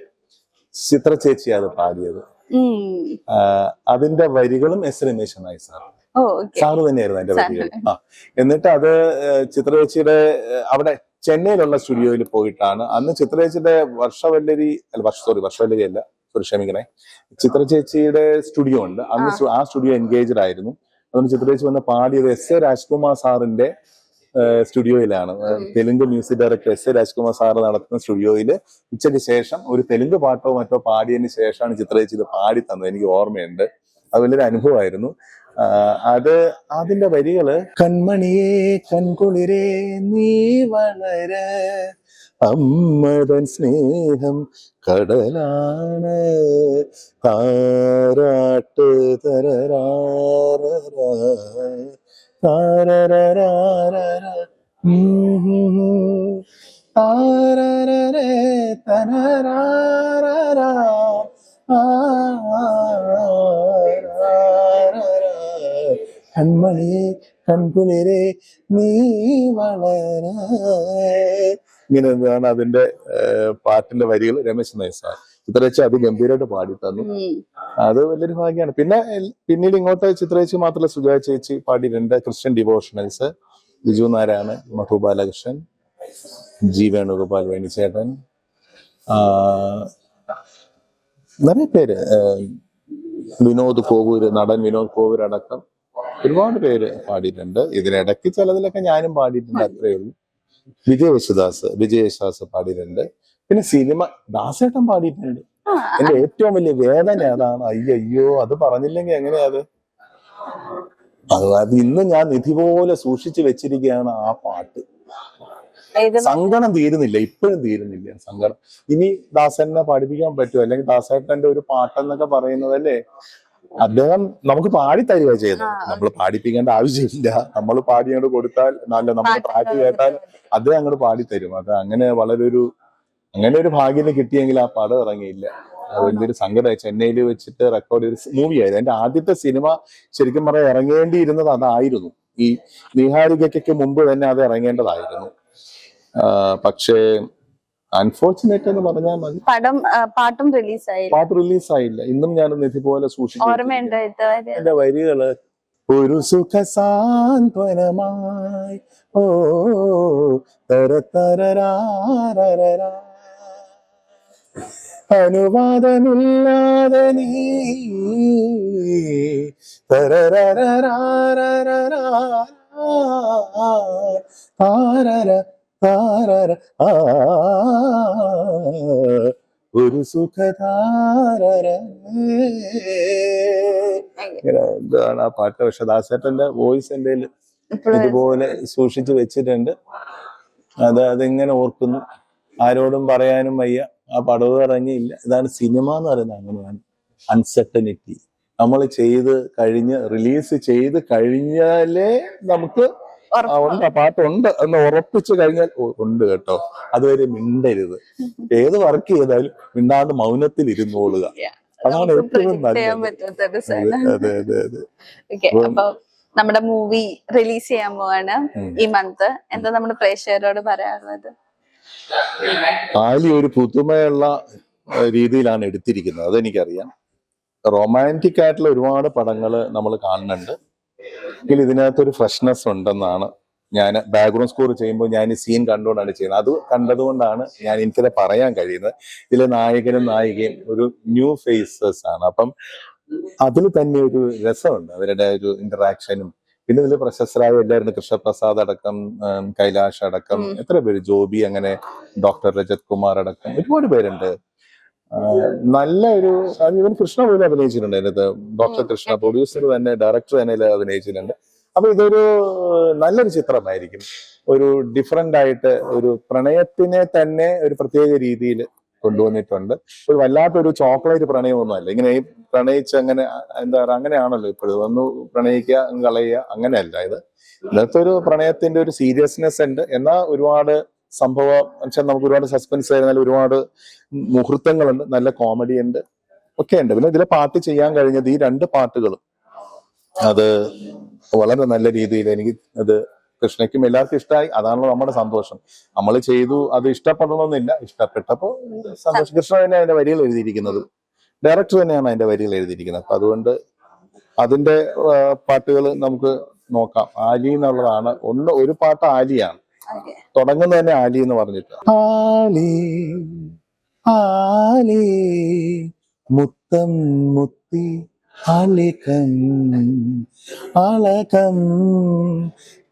ചിത്ര ചേച്ചിയാണ് പാടിയത്. അതിന്റെ വരികളും S രമേശൻ നായർ സാറ് തന്നെയായിരുന്നു അതിന്റെ വരികൾ. എന്നിട്ട് അത് ചിത്രചേച്ചിയുടെ അവിടെ ചെന്നൈയിലുള്ള സ്റ്റുഡിയോയിൽ പോയിട്ടാണ്. അന്ന് ചിത്രചേച്ചിയുടെ വർഷവല്ലരി അല്ല, വർഷവല്ലരി അല്ല, ക്ഷമിക്കണേ, ചിത്രചേച്ചിയുടെ സ്റ്റുഡിയോ ഉണ്ട്. അന്ന് ആ സ്റ്റുഡിയോ എൻഗേജ്ഡ് ആയിരുന്നു. അതുകൊണ്ട് ചിത്രചേച്ചി വന്ന് പാടിയത് SA രാജ്കുമാർ സാറിന്റെ സ്റ്റുഡിയോയിലാണ്. Telugu music director SA Rajkumar sir നടത്തുന്ന സ്റ്റുഡിയോയില് ഉച്ചയ്ക്ക് ശേഷം ഒരു തെലുങ്ക് പാട്ടോ മറ്റോ പാടിയതിന് ശേഷമാണ് ചിത്രചേച്ചി ഇത് പാടി തന്നത്. എനിക്ക് ഓർമ്മയുണ്ട്. അത് വലിയൊരു അനുഭവമായിരുന്നു. അത് അതിന്റെ വരികള് കൺമണിയെ കൺകുളിരേ നീ വളര അമ്മതൻ സ്നേഹം കടലാണ് താരാട്ട് തരരാര താരരാര താരരേ തരരാര കൺമണിയെ കൺകുളിരേ നീ വളര. ഇങ്ങനെ എന്താണ് അതിന്റെ പാട്ടിന്റെ വരികൾ രമേശൻ നായർ സാർ. ചിത്രേച്ചി അത് ഗംഭീരമായിട്ട് പാടി തന്നു. അത് വലിയൊരു ഭാഗ്യമാണ്. പിന്നെ പിന്നീട് ഇങ്ങോട്ട് ചിത്രേച്ചി മാത്രമല്ല, സുജാ ചേച്ചി പാടിയിട്ടുണ്ട്. Christian devotionals, Biju Narayanan, Madhu Balakrishnan, G Venugopal, വേണിച്ചേട്ടൻ, നിറയെ പേര്, വിനോദ് കോവൂര്, നടൻ വിനോദ് കോവൂര് അടക്കം ഒരുപാട് പേര് പാടിയിട്ടുണ്ട്. ഇതിനിടയ്ക്ക് ചിലതിലൊക്കെ ഞാനും പാടിയിട്ടുണ്ട്, അത്രയേ ഉള്ളൂ. വിജയ് യേശുദാസ് പാടിയിട്ടുണ്ട്. പിന്നെ സിനിമ ദാസേട്ടൻ പാടിയിട്ടുണ്ട്. എന്റെ ഏറ്റവും വലിയ വേദന അതാണ്. അയ്യോ, അത് പറഞ്ഞില്ലെങ്കിൽ എങ്ങനെയാ അത് ഇന്ന് ഞാൻ നിധി പോലെ സൂക്ഷിച്ചു വെച്ചിരിക്കുകയാണ് ആ പാട്ട്. സങ്കടം തീരുന്നില്ല, ഇപ്പോഴും തീരുന്നില്ല സങ്കടം. ഇനി ദാസേട്ടനെ പഠിപ്പിക്കാൻ പറ്റുമോ? അല്ലെങ്കിൽ ദാസേട്ടന്റെ ഒരു പാട്ടെന്നൊക്കെ പറയുന്നത് അല്ലേ, അദ്ദേഹം നമുക്ക് പാടി തരിക ചെയ്യുന്നത്. നമ്മൾ പാടിപ്പിക്കേണ്ട ആവശ്യമില്ല. നമ്മൾ പാടി അങ്ങോട്ട് കൊടുത്താൽ നല്ല നമ്മുടെ ട്രാക്ക് കേട്ടാൽ അദ്ദേഹം അങ്ങോട്ട് പാടി തരും. അത് അങ്ങനെ അങ്ങനെ ഒരു ഭാഗ്യം കിട്ടിയെങ്കിൽ ആ പടം ഇറങ്ങിയില്ല. അത് വലിയൊരു സങ്കടമായി. ചെന്നൈയിൽ വെച്ചിട്ട് റെക്കോർഡ് ചെയ്ത മൂവിയായിരുന്നു. എന്റെ ആദ്യത്തെ സിനിമ ശരിക്കും പറയാൻ ഇറങ്ങേണ്ടിയിരുന്നത് അതായിരുന്നു. ഈ നിഹാരികയ്ക്ക് മുമ്പ് തന്നെ അത് ഇറങ്ങേണ്ടതായിരുന്നു. പക്ഷേ അൺഫോർച്ചുനേറ്റ് എന്ന് പറഞ്ഞാൽ മതി. പാട്ടും പാട്ട് റിലീസായില്ല. ഇന്നും ഞാനൊന്ന് ഇതുപോലെ സൂക്ഷിച്ചു. എന്റെ വരികള് ഒരു സുഖസാന്ത്വനമായി ഓ തരതരരാരരാ അനുവാദമില്ലാതെ നീ ഒരു സുഖധാര എന്താണ് ആ പാട്ട്. പക്ഷെ ദാസേട്ടന്റെ വോയിസ് എന്റെ ഇതുപോലെ സൂക്ഷിച്ചു വെച്ചിട്ടുണ്ട്. അതിങ്ങനെ ഓർക്കുന്നു. ആരോടും പറയാനും വയ്യ. ആ പടവ് ഇറങ്ങിയില്ല. ഇതാണ് സിനിമ എന്ന് പറയുന്നത്. അങ്ങനെയാണ് അൺസർട്ടനിറ്റി. നമ്മൾ റിലീസ് ചെയ്ത് കഴിഞ്ഞാലേ നമുക്ക് പാട്ടുണ്ട് എന്ന് ഉറപ്പിച്ചു കഴിഞ്ഞാൽ ഉണ്ട് കേട്ടോ. അതുവരെ മിണ്ടരുത്. ഏത് വർക്ക് ചെയ്താലും മിണ്ടാണ്ട് മൗനത്തിൽ ഇരുന്നോളുക. അതാണ് ഏറ്റവും നല്ലത്. അതെ അതെ അതെ. നമ്മുടെ മൂവി റിലീസ് ചെയ്യാൻ പോവാണ് ഈ മന്ത്. എന്താ നമ്മുടെ പ്രേക്ഷകരോട് പറയാനുള്ളത്? ആലി ഒരു പുതുമയുള്ള രീതിയിലാണ് എടുത്തിരിക്കുന്നത്. അതെനിക്കറിയാം. റൊമാൻറ്റിക് ആയിട്ടുള്ള ഒരുപാട് പടങ്ങൾ നമ്മൾ കാണുന്നുണ്ട്. എങ്കിൽ ഇതിനകത്തൊരു ഫ്രഷ്നെസ് ഉണ്ടെന്നാണ് ഞാൻ ബാക്ക്ഗ്രൗണ്ട് സ്കോർ ചെയ്യുമ്പോൾ ഞാൻ ഈ സീൻ കണ്ടുകൊണ്ടാണ് ചെയ്യുന്നത്. അത് കണ്ടതുകൊണ്ടാണ് എനിക്കത് പറയാൻ കഴിയുന്നത്. ഇതിലെ നായകനും നായികയും ഒരു ന്യൂ ഫേസസ് ആണ്. അപ്പം അതിൽ തന്നെ ഒരു രസമുണ്ട്. അവരുടെ ഒരു ഇന്ററാക്ഷനും പിന്നെ ഇതിൽ പ്രശസ്തരായ എല്ലാവരും കൃഷ്ണപ്രസാദ് അടക്കം, കൈലാഷ് അടക്കം, എത്ര പേര്, ജോബി, അങ്ങനെ ഡോക്ടർ രജത് കുമാർ അടക്കം ഒരുപാട് പേരുണ്ട്. നല്ല ഒരു ഇവൻ കൃഷ്ണ പോലും അഭിനയിച്ചിട്ടുണ്ട് അതിനകത്ത്. ഡോക്ടർ കൃഷ്ണ, പ്രൊഡ്യൂസർ തന്നെ, ഡയറക്ടർ തന്നെ അഭിനയിച്ചിട്ടുണ്ട്. അപ്പൊ ഇതൊരു നല്ലൊരു ചിത്രമായിരിക്കും. ഒരു ഡിഫറെന്റ് ആയിട്ട് ഒരു പ്രണയത്തിനെ തന്നെ ഒരു പ്രത്യേക രീതിയിൽ കൊണ്ടുവന്നിട്ടുണ്ട്. ഒരു വല്ലാത്തൊരു ചോക്ലേറ്റ് പ്രണയമൊന്നുമല്ല. ഇങ്ങനെ ഈ പ്രണയിച്ച് അങ്ങനെ എന്താ പറയുക, അങ്ങനെയാണല്ലോ ഇപ്പോഴും. ഒന്ന് പ്രണയിക്കുക, കളയുക, അങ്ങനെയല്ല. ഇന്നത്തെ ഒരു പ്രണയത്തിന്റെ ഒരു സീരിയസ്നെസ് ഉണ്ട്. എന്നാൽ ഒരുപാട് സംഭവം വെച്ചാൽ നമുക്ക് ഒരുപാട് സസ്പെൻസ് ആയിരുന്നാലും ഒരുപാട് മുഹൂർത്തങ്ങളുണ്ട്. നല്ല കോമഡി ഉണ്ട്, ഒക്കെ ഉണ്ട്. പിന്നെ ഇതിലെ പാട്ട് ചെയ്യാൻ കഴിഞ്ഞത് ഈ 2 പാട്ടുകളും അത് വളരെ നല്ല രീതിയിൽ എനിക്ക് കൃഷ്ണയ്ക്കും എല്ലാവർക്കും ഇഷ്ടമായി. അതാണല്ലോ നമ്മുടെ സന്തോഷം. നമ്മൾ ചെയ്തു, അത് ഇഷ്ടപ്പെടണമെന്നില്ല. ഇഷ്ടപ്പെട്ടപ്പോ സന്തോഷം. കൃഷ്ണ തന്നെ അതിന്റെ വരികൾ എഴുതിയിരിക്കുന്നത്, ഡയറക്ടർ തന്നെയാണ് അതിന്റെ വരികൾ എഴുതിയിരിക്കുന്നത്. അപ്പൊ അതുകൊണ്ട് അതിന്റെ പാട്ടുകൾ നമുക്ക് നോക്കാം. ആലി എന്നുള്ളതാണ് ഒരു പാട്ട് ആലിയാണ്. തുടങ്ങുന്നത് തന്നെ ആലി എന്ന് പറഞ്ഞിട്ട്. ആലി ആലി മുത്തം മുത്തി അലകം അളകം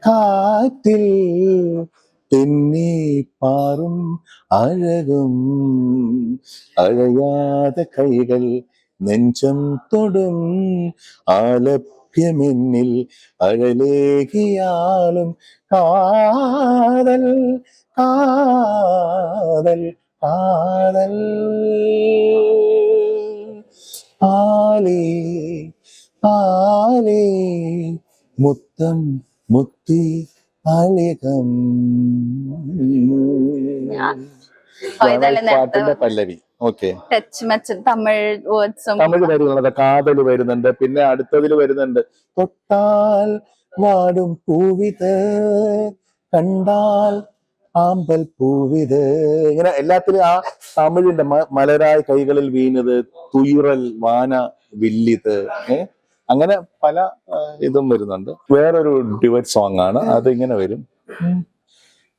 കാറ്റിൽ തെന്നി പാറും അഴകും അഴയാതെ കൈകൾ നെഞ്ചം തൊടും ആലഭ്യമെന്നിൽ അഴലേകിയാലും കാതൽ കാതൽ കാതൽ ആലി ആലി മുത്തം മുത്തി അലകം. പാട്ടിന്റെ പല്ലവി. ഓക്കെ, തമിഴ് വരികളുണ്ട്. കാതല് വരുന്നുണ്ട്. പിന്നെ അടുത്തതിൽ വരുന്നുണ്ട് തൊട്ടാൽ വാടും പൂവിത് കണ്ടാൽ ആമ്പൽ പൂവിത്. ഇങ്ങനെ എല്ലാത്തിലും ആ തമിഴിന്റെ മലരായ കൈകളിൽ വീണത്, തുയിറൽ വാന വില്ലിത്, അങ്ങനെ പല ഇതും വരുന്നുണ്ട്. വേറൊരു ഡ്യുവറ്റ് സോങ് ആണ്. അത് ഇങ്ങനെ വരും.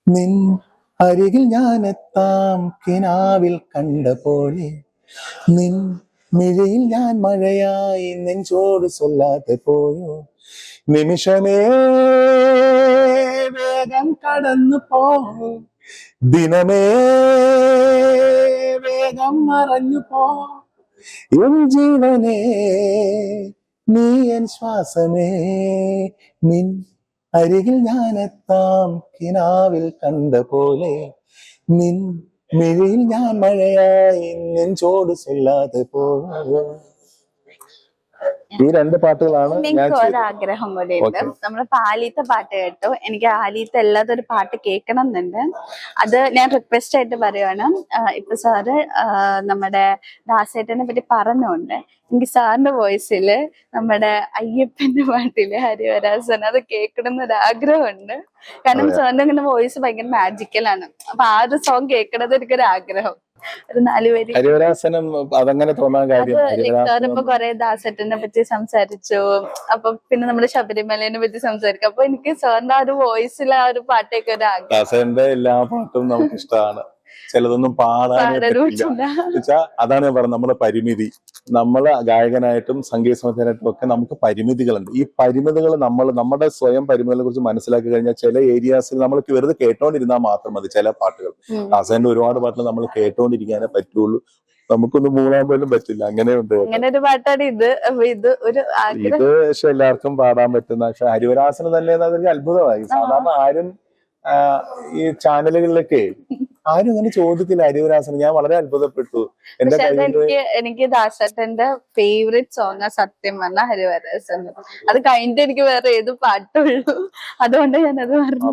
നിൻ അരികിൽ ഞാനെത്താം കിനാവിൽ കണ്ട പോലെ, നിൻ മിഴിയിൽ ഞാൻ മഴയായി നെഞ്ചോട് சொல்லாതെ പോയോ, നിമിഷമേ വേഗം കടന്നു പോ, ദിനമേ വേഗം മറഞ്ഞു പോ, എൻ ജീവനേ നീ എൻ ശ്വാസമേ, നിൻ അരികിൽ ഞാനെത്താം കിനാവിൽ കണ്ട പോലെ, നിൻ മിഴിയിൽ ഞാൻ മഴയായി നെഞ്ചോട് சொல்லாതെ പോ. ഈ 2 പാട്ടുകളാണ് ഞാൻ എനിക്ക് ചെയ്തത്. ഒരാഗ്രഹം കൂടി ഉണ്ട്. Okay. നമ്മള് ആലീത്തെ പാട്ട് കേട്ടു. എനിക്ക് ആലീത്തെ എല്ലാത്ത ഒരു പാട്ട് കേൾക്കണം എന്നുണ്ട്. അത് ഞാൻ റിക്വസ്റ്റ് ആയിട്ട് പറയുവാണ്. ഇപ്പൊ സാറ് നമ്മുടെ ദാസേട്ടനെ പറ്റി പറഞ്ഞുകൊണ്ട് എനിക്ക് സാറിന്റെ വോയിസില് നമ്മുടെ അയ്യപ്പന്റെ പാട്ടില് ഹരിവരാസൻ അത് കേൾക്കണം എന്നൊരു ആഗ്രഹമുണ്ട്. കാരണം സാറിന്റെ ഇങ്ങനെ വോയിസ് ഭയങ്കര മാജിക്കലാണ്. അപ്പൊ ആ ഒരു സോങ് കേൾക്കണത് എനിക്കൊരു ആഗ്രഹം. ഒരു 4 വരി. ഹരിവരാസനം അതങ്ങനെ തോന്നാൻ കാര്യം സാറിപ്പോ കൊറേ ദാസേട്ടനെ പറ്റി സംസാരിച്ചു. അപ്പൊ പിന്നെ നമ്മുടെ ശബരിമലേനെ പറ്റി സംസാരിക്കും. അപ്പൊ എനിക്ക് സാറിന്റെ ആ ഒരു വോയിസിൽ ആ ഒരു പാട്ടൊക്കെ ഒരു ആഗ്രഹം. ദാസന്റെ എല്ലാ പാട്ടും നമുക്ക് ഇഷ്ടമാണ്. ചിലതൊന്നും പാടാനില്ല. അതാണ് ഞാൻ പറഞ്ഞത്, നമ്മുടെ പരിമിതി. നമ്മള് ഗായകനായിട്ടും സംഗീത സംവിധാനമായിട്ടും ഒക്കെ നമുക്ക് പരിമിതികളുണ്ട്. ഈ പരിമിതികൾ നമ്മുടെ സ്വയം പരിമിതികളെ കുറിച്ച് മനസ്സിലാക്കി കഴിഞ്ഞാൽ ചില ഏരിയാസിൽ നമ്മൾക്ക് വെറുതെ കേട്ടോണ്ടിരുന്നാൽ മാത്രം മതി. ചില പാട്ടുകൾ ദാസന്റെ ഒരുപാട് പാട്ടുകൾ നമ്മൾ കേട്ടോണ്ടിരിക്കാനേ പറ്റുള്ളൂ. നമുക്കൊന്നും മൂളാൻ പോലും പറ്റില്ല. അങ്ങനെയുണ്ട്. അങ്ങനെ ഒരു പാട്ടാണ് ഇത്. ഇത് ഒരു ഇത് പക്ഷെ എല്ലാവർക്കും പാടാൻ പറ്റുന്ന, പക്ഷെ ഹരിവരാസനം തന്നെ അതൊരു അത്ഭുതമായി. സാധാരണ ആരും ഈ ചാനലുകളിലൊക്കെ ആരും അങ്ങനെ ചോദ്യത്തില്ല ഹരിവരാസനം. ഞാൻ വളരെ അത്ഭുതപ്പെട്ടു. എന്റെ എനിക്ക് ദാസേട്ടന്റെ ഫേവറേറ്റ് സോങ് സത്യം പറഞ്ഞ ഹരിവരാസൻ. അത് കഴിഞ്ഞിട്ട് എനിക്ക് വേറെ ഏത് പാട്ടുള്ളൂ. അതുകൊണ്ട് ഞാനത് പറഞ്ഞു.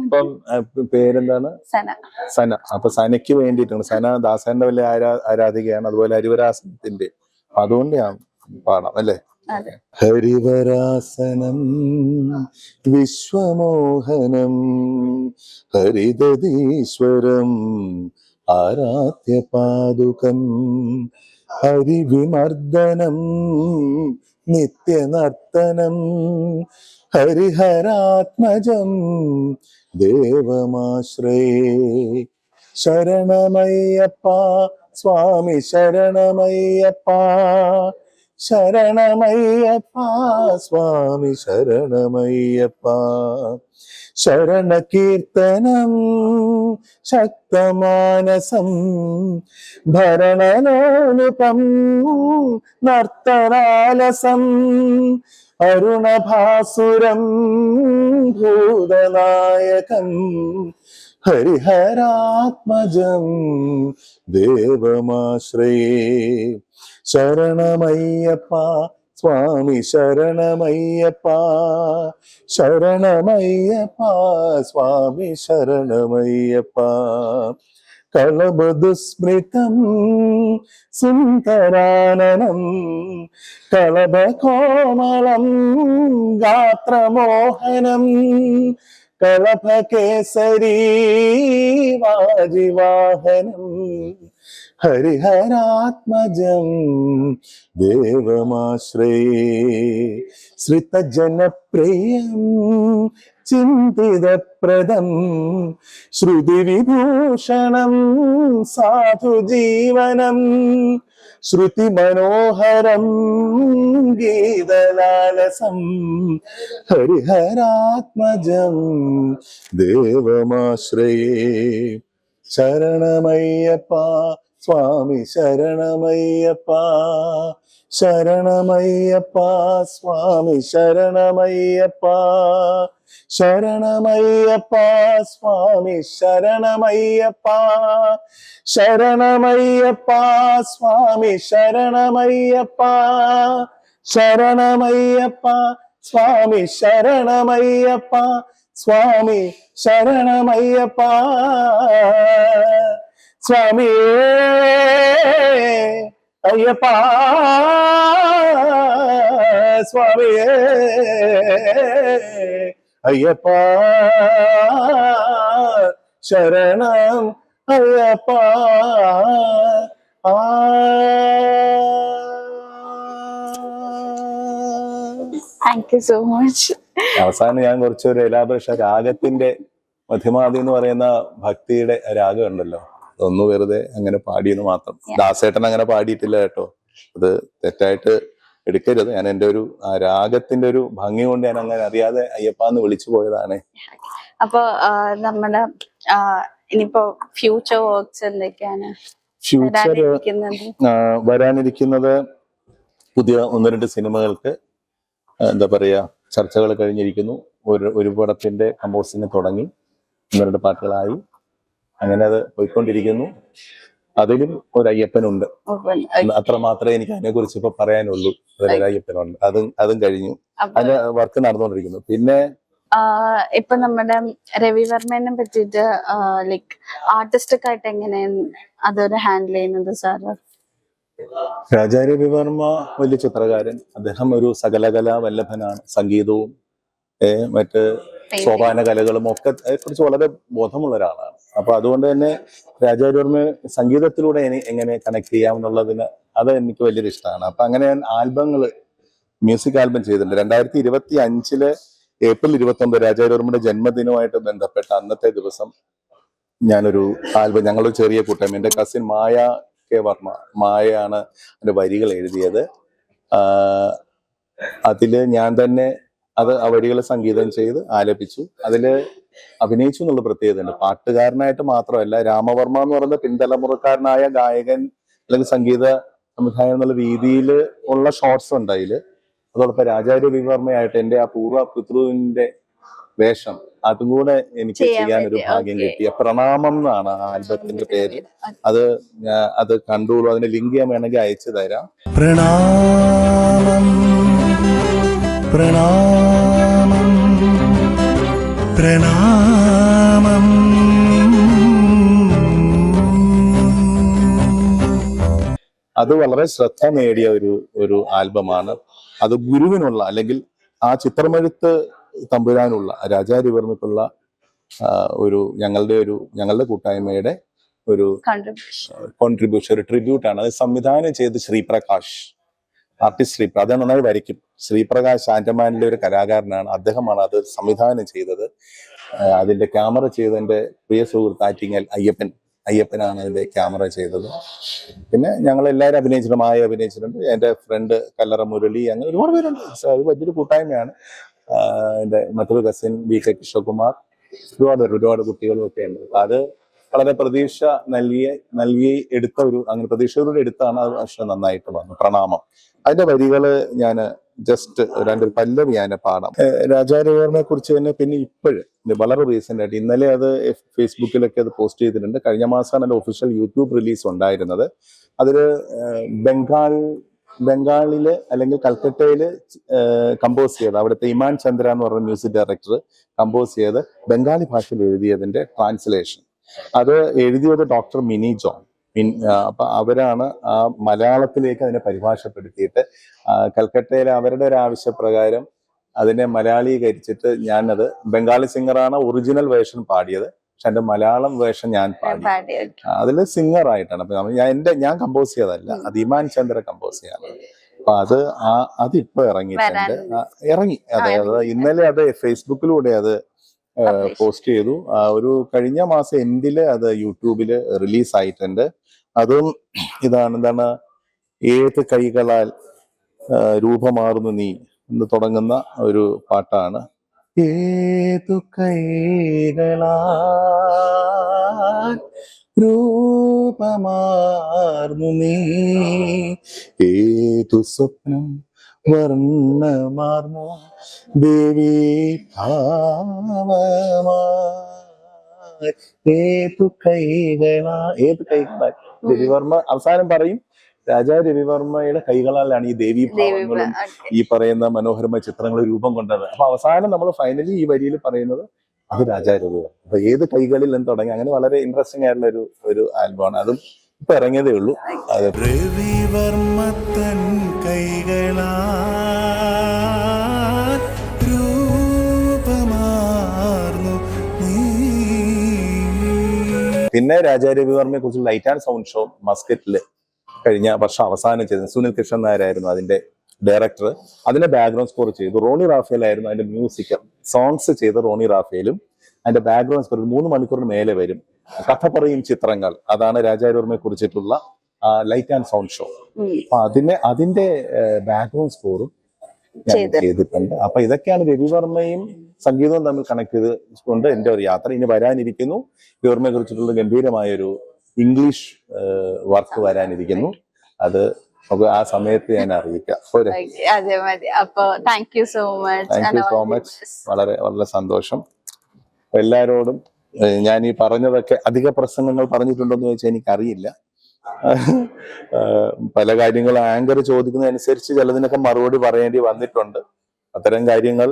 അപ്പം പേരെന്താണ്? സന. അപ്പൊ സനയ്ക്ക് വേണ്ടിയിട്ടാണ്. സന ദാസന്റെ വലിയ ആരാധികയാണ്. അതുപോലെ ഹരിവരാസനത്തിന്റെ. അതുകൊണ്ട് ഞാൻ പാടാം അല്ലേ? ഹരിവരാസനം വിശ്വമോഹനം ഹരിദീശ്വരം ആരാധ്യപാദുകം ഹരിവിമർദ്ദനം നിത്യനർത്തനം ഹരിഹരാത്മജം ദേവമാശ്രയേ. ശരണമയ്യപ്പ സ്വാമി ശരണമയ്യപ്പ ശരണമയ്യപ്പ സ്വാമി ശരണമയ്യപ്പ. ശരണകീർത്തനം ശക്തമാനസം ഭരണലോലുപം നർത്തനാലസം അരുണഭാസുരം ഭൂതനായകം ഹരിഹരാത്മജം ദേവമാശ്രയേ. ശരണമയ്യപ്പ സ്വാമി ശരണമയ്യപ്പ ശരണമയ്യപ്പ സ്വാമി ശരണമയ്യപ്പ. കളഭദുസ്മൃതം സുന്ദരാനനം കളഭകോമളം ഗാത്രമോഹനം കളഭകേസരീ വാജിവാഹനം ഹരിഹരാത്മജം ദേവമാശ്രയേ. ശ്രിതജനപ്രിയം ചിന്തിതപ്രദം ശ്രുതിവിഭൂഷണം സാധുജീവനം ശ്രുതിമനോഹരം ഗീതലാലസം ഹരിഹരാത്മജം ദേവമാശ്രയേ. ശരണമയ്യപ്പ സ്വാമി ശരണമയ്യപ്പ ശരണമയ്യപ്പ സ്വാമി ശരണമയ്യപ്പ ശരണമയ്യപ്പ സ്വാമി ശരണമയ്യപ്പ ശരണമയ്യപ്പ സ്വാമി ശരണമയ്യപ്പ ശരണമയ്യപ്പ സ്വാമി ശരണമയ്യപ്പ സ്വാമി ശരണമയ്യപ്പ. സ്വാമിയേ അയ്യപ്പ സ്വാമിയേ അയ്യപ്പ ശരണം Ayyappa. Thank you so much. അവസാനം ഞാൻ കുറച്ചൊരു എലാബറേഷൻ രാഗത്തിന്റെ മധ്യമാതി എന്ന് പറയുന്ന ഭക്തിയുടെ രാഗം ഉണ്ടല്ലോ, അതൊന്നു വെറുതെ അങ്ങനെ പാടിയെന്ന് മാത്രം. ദാസേട്ടൻ അങ്ങനെ പാടിയിട്ടില്ല കേട്ടോ, അത് തെറ്റായിട്ട് എടുക്കരുത്. ഞാൻ എൻ്റെ ഒരു രാഗത്തിന്റെ ഒരു ഭംഗി കൊണ്ട് ഞാൻ അങ്ങനെ അറിയാതെ അയ്യപ്പാന്ന് വിളിച്ചു പോയതാണ്. അപ്പൊ നമ്മുടെ ഇനിയിപ്പോ ഫ്യൂച്ചർ വർക്ക്സ് എന്തൊക്കെയാണ്? ഫ്യൂച്ചർ വരാനിരിക്കുന്നത് പുതിയ 1-2 സിനിമകൾക്ക് എന്താ പറയാ ചർച്ചകൾ കഴിഞ്ഞിരിക്കുന്നു. ഒരു പടത്തിന്റെ കമ്പോസിങ് തുടങ്ങി, 1-2 പാട്ടുകളായി, അങ്ങനെ അത് പോയിക്കൊണ്ടിരിക്കുന്നു. അതിലും ഒരു അയ്യപ്പനുണ്ട്. അത്ര മാത്രമേ എനിക്ക് അതിനെ കുറിച്ച് ഇപ്പൊ പറയാനുള്ളൂ. അതിലൊരു അയ്യപ്പനുണ്ട്. അതും കഴിഞ്ഞു. അതിന്റെ വർക്ക് നടന്നുകൊണ്ടിരിക്കുന്നു. പിന്നെ ഇപ്പൊ നമ്മുടെ രവിവർമ്മനെ പറ്റിയിട്ട് ലൈക്ക് ആർട്ടിസ്റ്റ് ആയിട്ട് എങ്ങനെയാണ് അതൊരു ഹാൻഡിൽ ചെയ്യുന്നത് സാറ്? രാജാ രവിവർമ്മ വലിയ ചിത്രകാരൻ. അദ്ദേഹം ഒരു സകലകലാ വല്ലഭനാണ്. സംഗീതവും മറ്റ് സോപാന കലകളും ഒക്കെ കുറിച്ച് വളരെ ബോധമുള്ള ഒരാളാണ്. അപ്പൊ അതുകൊണ്ട് തന്നെ രാജാ രവിവർമ്മ സംഗീതത്തിലൂടെ എങ്ങനെ കണക്ട് ചെയ്യാമെന്നുള്ളതിന് അത് എനിക്ക് വലിയൊരു ഇഷ്ടമാണ്. അപ്പൊ അങ്ങനെ ഞാൻ മ്യൂസിക് ആൽബം ചെയ്തിട്ടുണ്ട്. 2025 ഏപ്രിൽ 29 രാജാ രവിവർമ്മയുടെ ജന്മദിനവുമായിട്ട് ബന്ധപ്പെട്ട അന്നത്തെ ദിവസം ഞാനൊരു ആൽബം, ഞങ്ങളൊരു ചെറിയ കൂട്ടം, എന്റെ കസിൻ മായ കെ വർമ്മ, മായയാണ് അതിന്റെ വരികൾ എഴുതിയത്. അതില് ഞാൻ തന്നെ ആ വരികൾ സംഗീതം ചെയ്ത് ആലപിച്ചു. അതില് അഭിനയിച്ചു എന്നുള്ള പ്രത്യേകതയുണ്ട്. പാട്ടുകാരനായിട്ട് മാത്രമല്ല, രാമവർമ്മ എന്ന് പറയുന്ന പിൻതലമുറക്കാരനായ ഗായകൻ അല്ലെങ്കിൽ സംഗീത സംവിധായകൻ എന്നുള്ള രീതിയിൽ ഉള്ള ഷോർട്സ് ഉണ്ട് അതില്. അതോടൊപ്പം രാജാ രവിവർമ്മയായിട്ട് എന്റെ ആ പൂർവ്വ പിതൃവിന്റെ വേഷം അതും കൂടെ എനിക്ക് ചെയ്യാനൊരു ഭാഗ്യം കിട്ടി. പ്രണാമം എന്നാണ് ആ ആൽബത്തിന്റെ പേര്. അത് കണ്ടോളൂ. അതിന്റെ ലിങ്ക് ഞാൻ വേണമെങ്കിൽ അയച്ചു തരാം. പ്രണാമം പ്രണാമം പ്രണാമം. അത് വളരെ ശ്രദ്ധ നേടിയ ഒരു ആൽബമാണ്. അത് ഗുരുവിനുള്ള അല്ലെങ്കിൽ ആ ചിത്രമെഴുത്ത് തമ്പുരാനുള്ള രാജാ രവിവർമ്മയ്ക്കുള്ള ഞങ്ങളുടെ കൂട്ടായ്മയുടെ ഒരു കോൺട്രിബ്യൂഷൻ, ഒരു ട്രിബ്യൂട്ടാണ്. അത് സംവിധാനം ചെയ്ത് ശ്രീപ്രകാശ്, ആർട്ടിസ്റ്റ് ശ്രീപ്രകാശ്. അത് നന്നായി വരയ്ക്കും. ശ്രീപ്രകാശ് ആൻഡമാനിലെ ഒരു കലാകാരനാണ്. അദ്ദേഹമാണ് അത് സംവിധാനം ചെയ്തത്. അതിന്റെ ക്യാമറ ചെയ്തതിന്റെ പ്രിയ സുഹൃത്ത് ആറ്റിങ്ങൽ അയ്യപ്പനാണ് അതിന്റെ ക്യാമറ ചെയ്തത്. പിന്നെ ഞങ്ങൾ എല്ലാവരും അഭിനയിച്ചിട്ടുണ്ട്. മായ അഭിനയിച്ചിട്ടുണ്ട്. എന്റെ ഫ്രണ്ട് കല്ലറ മുരളി, അങ്ങനെ ഒരുപാട് പേരുണ്ട്. അത് വലിയൊരു കൂട്ടായ്മയാണ്. എന്റെ മറ്റൊരു കസിൻ BK കൃഷ്ണകുമാർ, ഒരുപാട് കുട്ടികളും ഒക്കെ ഉണ്ട്. അത് വളരെ പ്രതീക്ഷ നൽകി എടുത്ത അങ്ങനെ പ്രതീക്ഷയോടെ എടുത്താണ് അത്. പക്ഷെ നന്നായിട്ട് വന്നു. പ്രണാമം അതിന്റെ വരികള് ഞാൻ ജസ്റ്റ് രണ്ട് പല്ലവി ഞാൻ പാടാം. രാജാ രവിവർമ്മയെ കുറിച്ച് തന്നെ പിന്നെ ഇപ്പോഴും വളരെ റീസെന്റ് ആയിട്ട് ഇന്നലെ അത് ഫേസ്ബുക്കിലൊക്കെ അത് പോസ്റ്റ് ചെയ്തിട്ടുണ്ട്. കഴിഞ്ഞ മാസമാണ് അതിന്റെ ഒഫീഷ്യൽ യൂട്യൂബ് റിലീസ് ഉണ്ടായിരുന്നത്. അതില് ബംഗാളില് അല്ലെങ്കിൽ കൽക്കട്ടയില് കമ്പോസ് ചെയ്ത്, അവിടുത്തെ ഇമാൻ ചന്ദ്ര എന്ന് പറഞ്ഞ മ്യൂസിക് ഡയറക്ടർ കമ്പോസ് ചെയ്ത് ബംഗാളി ഭാഷയിൽ എഴുതിയതിന്റെ ട്രാൻസ്ലേഷൻ. അത് എഴുതിയത് ഡോക്ടർ മിനി ജോൺ. അപ്പൊ അവരാണ് ആ മലയാളത്തിലേക്ക് അതിനെ പരിഭാഷപ്പെടുത്തിയിട്ട് കൽക്കട്ടയിലെ അവരുടെ ഒരു ആവശ്യപ്രകാരം അതിനെ മലയാളീകരിച്ചിട്ട് ഞാനത്, ബംഗാളി സിംഗറാണ് ഒറിജിനൽ വേർഷൻ പാടിയത്, പക്ഷെ എന്റെ മലയാളം വേർഷൻ ഞാൻ പാടി. അതില് സിംഗർ ആയിട്ടാണ്. അപ്പൊ ഞാൻ കമ്പോസ് ചെയ്തതല്ല, അത് ഇമാൻ ചന്ദ്ര കമ്പോസ് ചെയ്യാണ്. അപ്പൊ അതിപ്പോ ഇറങ്ങി. അതായത് ഇന്നലെ അത് ഫേസ്ബുക്കിലൂടെ അത് പോസ്റ്റ് ചെയ്തു. ഒരു കഴിഞ്ഞ മാസം എൻഡില് അത് യൂട്യൂബില് റിലീസ് ആയിട്ടുണ്ട്. അതും എന്താണ് ഏത് കൈകളാൽ രൂപമാറുന്നു നീ എന്ന് തുടങ്ങുന്ന ഒരു പാട്ടാണ്. ഏതു കൈകളാൽ രൂപമാർന്നു നീ, ഏതു സ്വപ്നം വർണ്ണമാർന്നു ദേവി ഭാവമായി, ഏതു കൈകളാൽ രവിവർമ്മ അവസാനം പറയും. രാജാ രവിവർമ്മയുടെ കൈകളാലാണ് ഈ ദേവി ഭാവങ്ങളും ഈ പറയുന്ന മനോഹരമായ ചിത്രങ്ങൾ രൂപം കൊണ്ടത്. അപ്പൊ അവസാനം നമ്മൾ ഫൈനലി ഈ വരിയിൽ പറയുന്നത് അത് രാജാ രവിവർമ്മ. അപ്പൊ ഏത് കൈകളിൽ നിന്ന് തുടങ്ങി, അങ്ങനെ വളരെ ഇൻട്രസ്റ്റിംഗ് ആയിട്ടുള്ള ഒരു ആൽബമാണ്. അതും ഇപ്പൊ ഇറങ്ങിയതേ ഉള്ളൂ. അത് രവിവർമ്മ തൻ കൈകളാൽ രൂപമാർന്നു നീ. പിന്നെ രാജാ രവിവർമ്മയെ കുറിച്ച് ലൈറ്റ് ആൻഡ് സൗണ്ട് ഷോ മസ്കറ്റില് കഴിഞ്ഞ വർഷം അവസാനം ചെയ്തത് സുനിൽ കൃഷ്ണൻ നായരായിരുന്നു അതിന്റെ ഡയറക്ടർ. അതിന്റെ ബാക്ക്ഗ്രൗണ്ട് സ്കോർ ചെയ്തു റോണി റാഫേൽ ആയിരുന്നു. അതിന്റെ മ്യൂസിക് സോങ്സ് ചെയ്ത റോണി റാഫേലും അതിന്റെ ബാക്ക്ഗ്രൗണ്ട് സ്കോർ 3 മണിക്കൂറിന് മേലെ വരും. കഥ പറയും ചിത്രങ്ങൾ, അതാണ് രാജാ രവിവർമ്മയെ കുറിച്ചിട്ടുള്ള ലൈറ്റ് ആൻഡ് സൗണ്ട് ഷോ. അപ്പൊ അതിന്റെ ബാക്ക്ഗ്രൗണ്ട് സ്കോറും ചെയ്തിട്ടുണ്ട്. അപ്പൊ ഇതൊക്കെയാണ് രവിവർമ്മയും സംഗീതവും തമ്മിൽ കണക്ട് ചെയ്തുകൊണ്ട് എന്റെ ഒരു യാത്ര. ഇനി വരാനിരിക്കുന്നു രവിവർമ്മയെ കുറിച്ചിട്ടുള്ള ഗംഭീരമായൊരു ഇംഗ്ലീഷ് വർക്ക് വരാനിരിക്കുന്നു. അത് ആ സമയത്ത് ഞാൻ അറിയിക്കാം. Thank you so much. വളരെ വളരെ സന്തോഷം. എല്ലാരോടും ഞാൻ ഈ പറഞ്ഞതൊക്കെ അധിക പ്രസംഗങ്ങൾ പറഞ്ഞിട്ടുണ്ടോ എന്ന് ചോദിച്ചാൽ എനിക്കറിയില്ല. പല കാര്യങ്ങളും ആങ്കർ ചോദിക്കുന്നതനുസരിച്ച് ചിലതിനൊക്കെ മറുപടി പറയേണ്ടി വന്നിട്ടുണ്ട്. അത്തരം കാര്യങ്ങൾ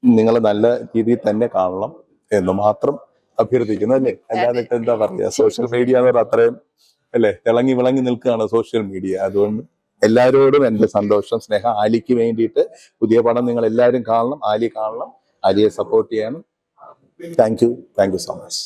നിങ്ങൾ നല്ല രീതിയിൽ തന്നെ കാണണം എന്ന് മാത്രം അഭ്യർത്ഥിക്കുന്നു, അല്ലേ? അല്ലാതെ ഇപ്പൊ എന്താ പറയാ, സോഷ്യൽ മീഡിയ എന്ന് പറഞ്ഞാൽ അത്രയും അല്ലെ തിളങ്ങി വിളങ്ങി നിൽക്കുകയാണ് സോഷ്യൽ മീഡിയ. അതുകൊണ്ട് എല്ലാവരോടും എന്റെ സന്തോഷം, സ്നേഹം. ആലിക്ക് വേണ്ടിയിട്ട് പുതിയ പടം നിങ്ങൾ എല്ലാവരും കാണണം, ആലി കാണണം, ആലിയെ സപ്പോർട്ട് ചെയ്യണം. Thank you so much.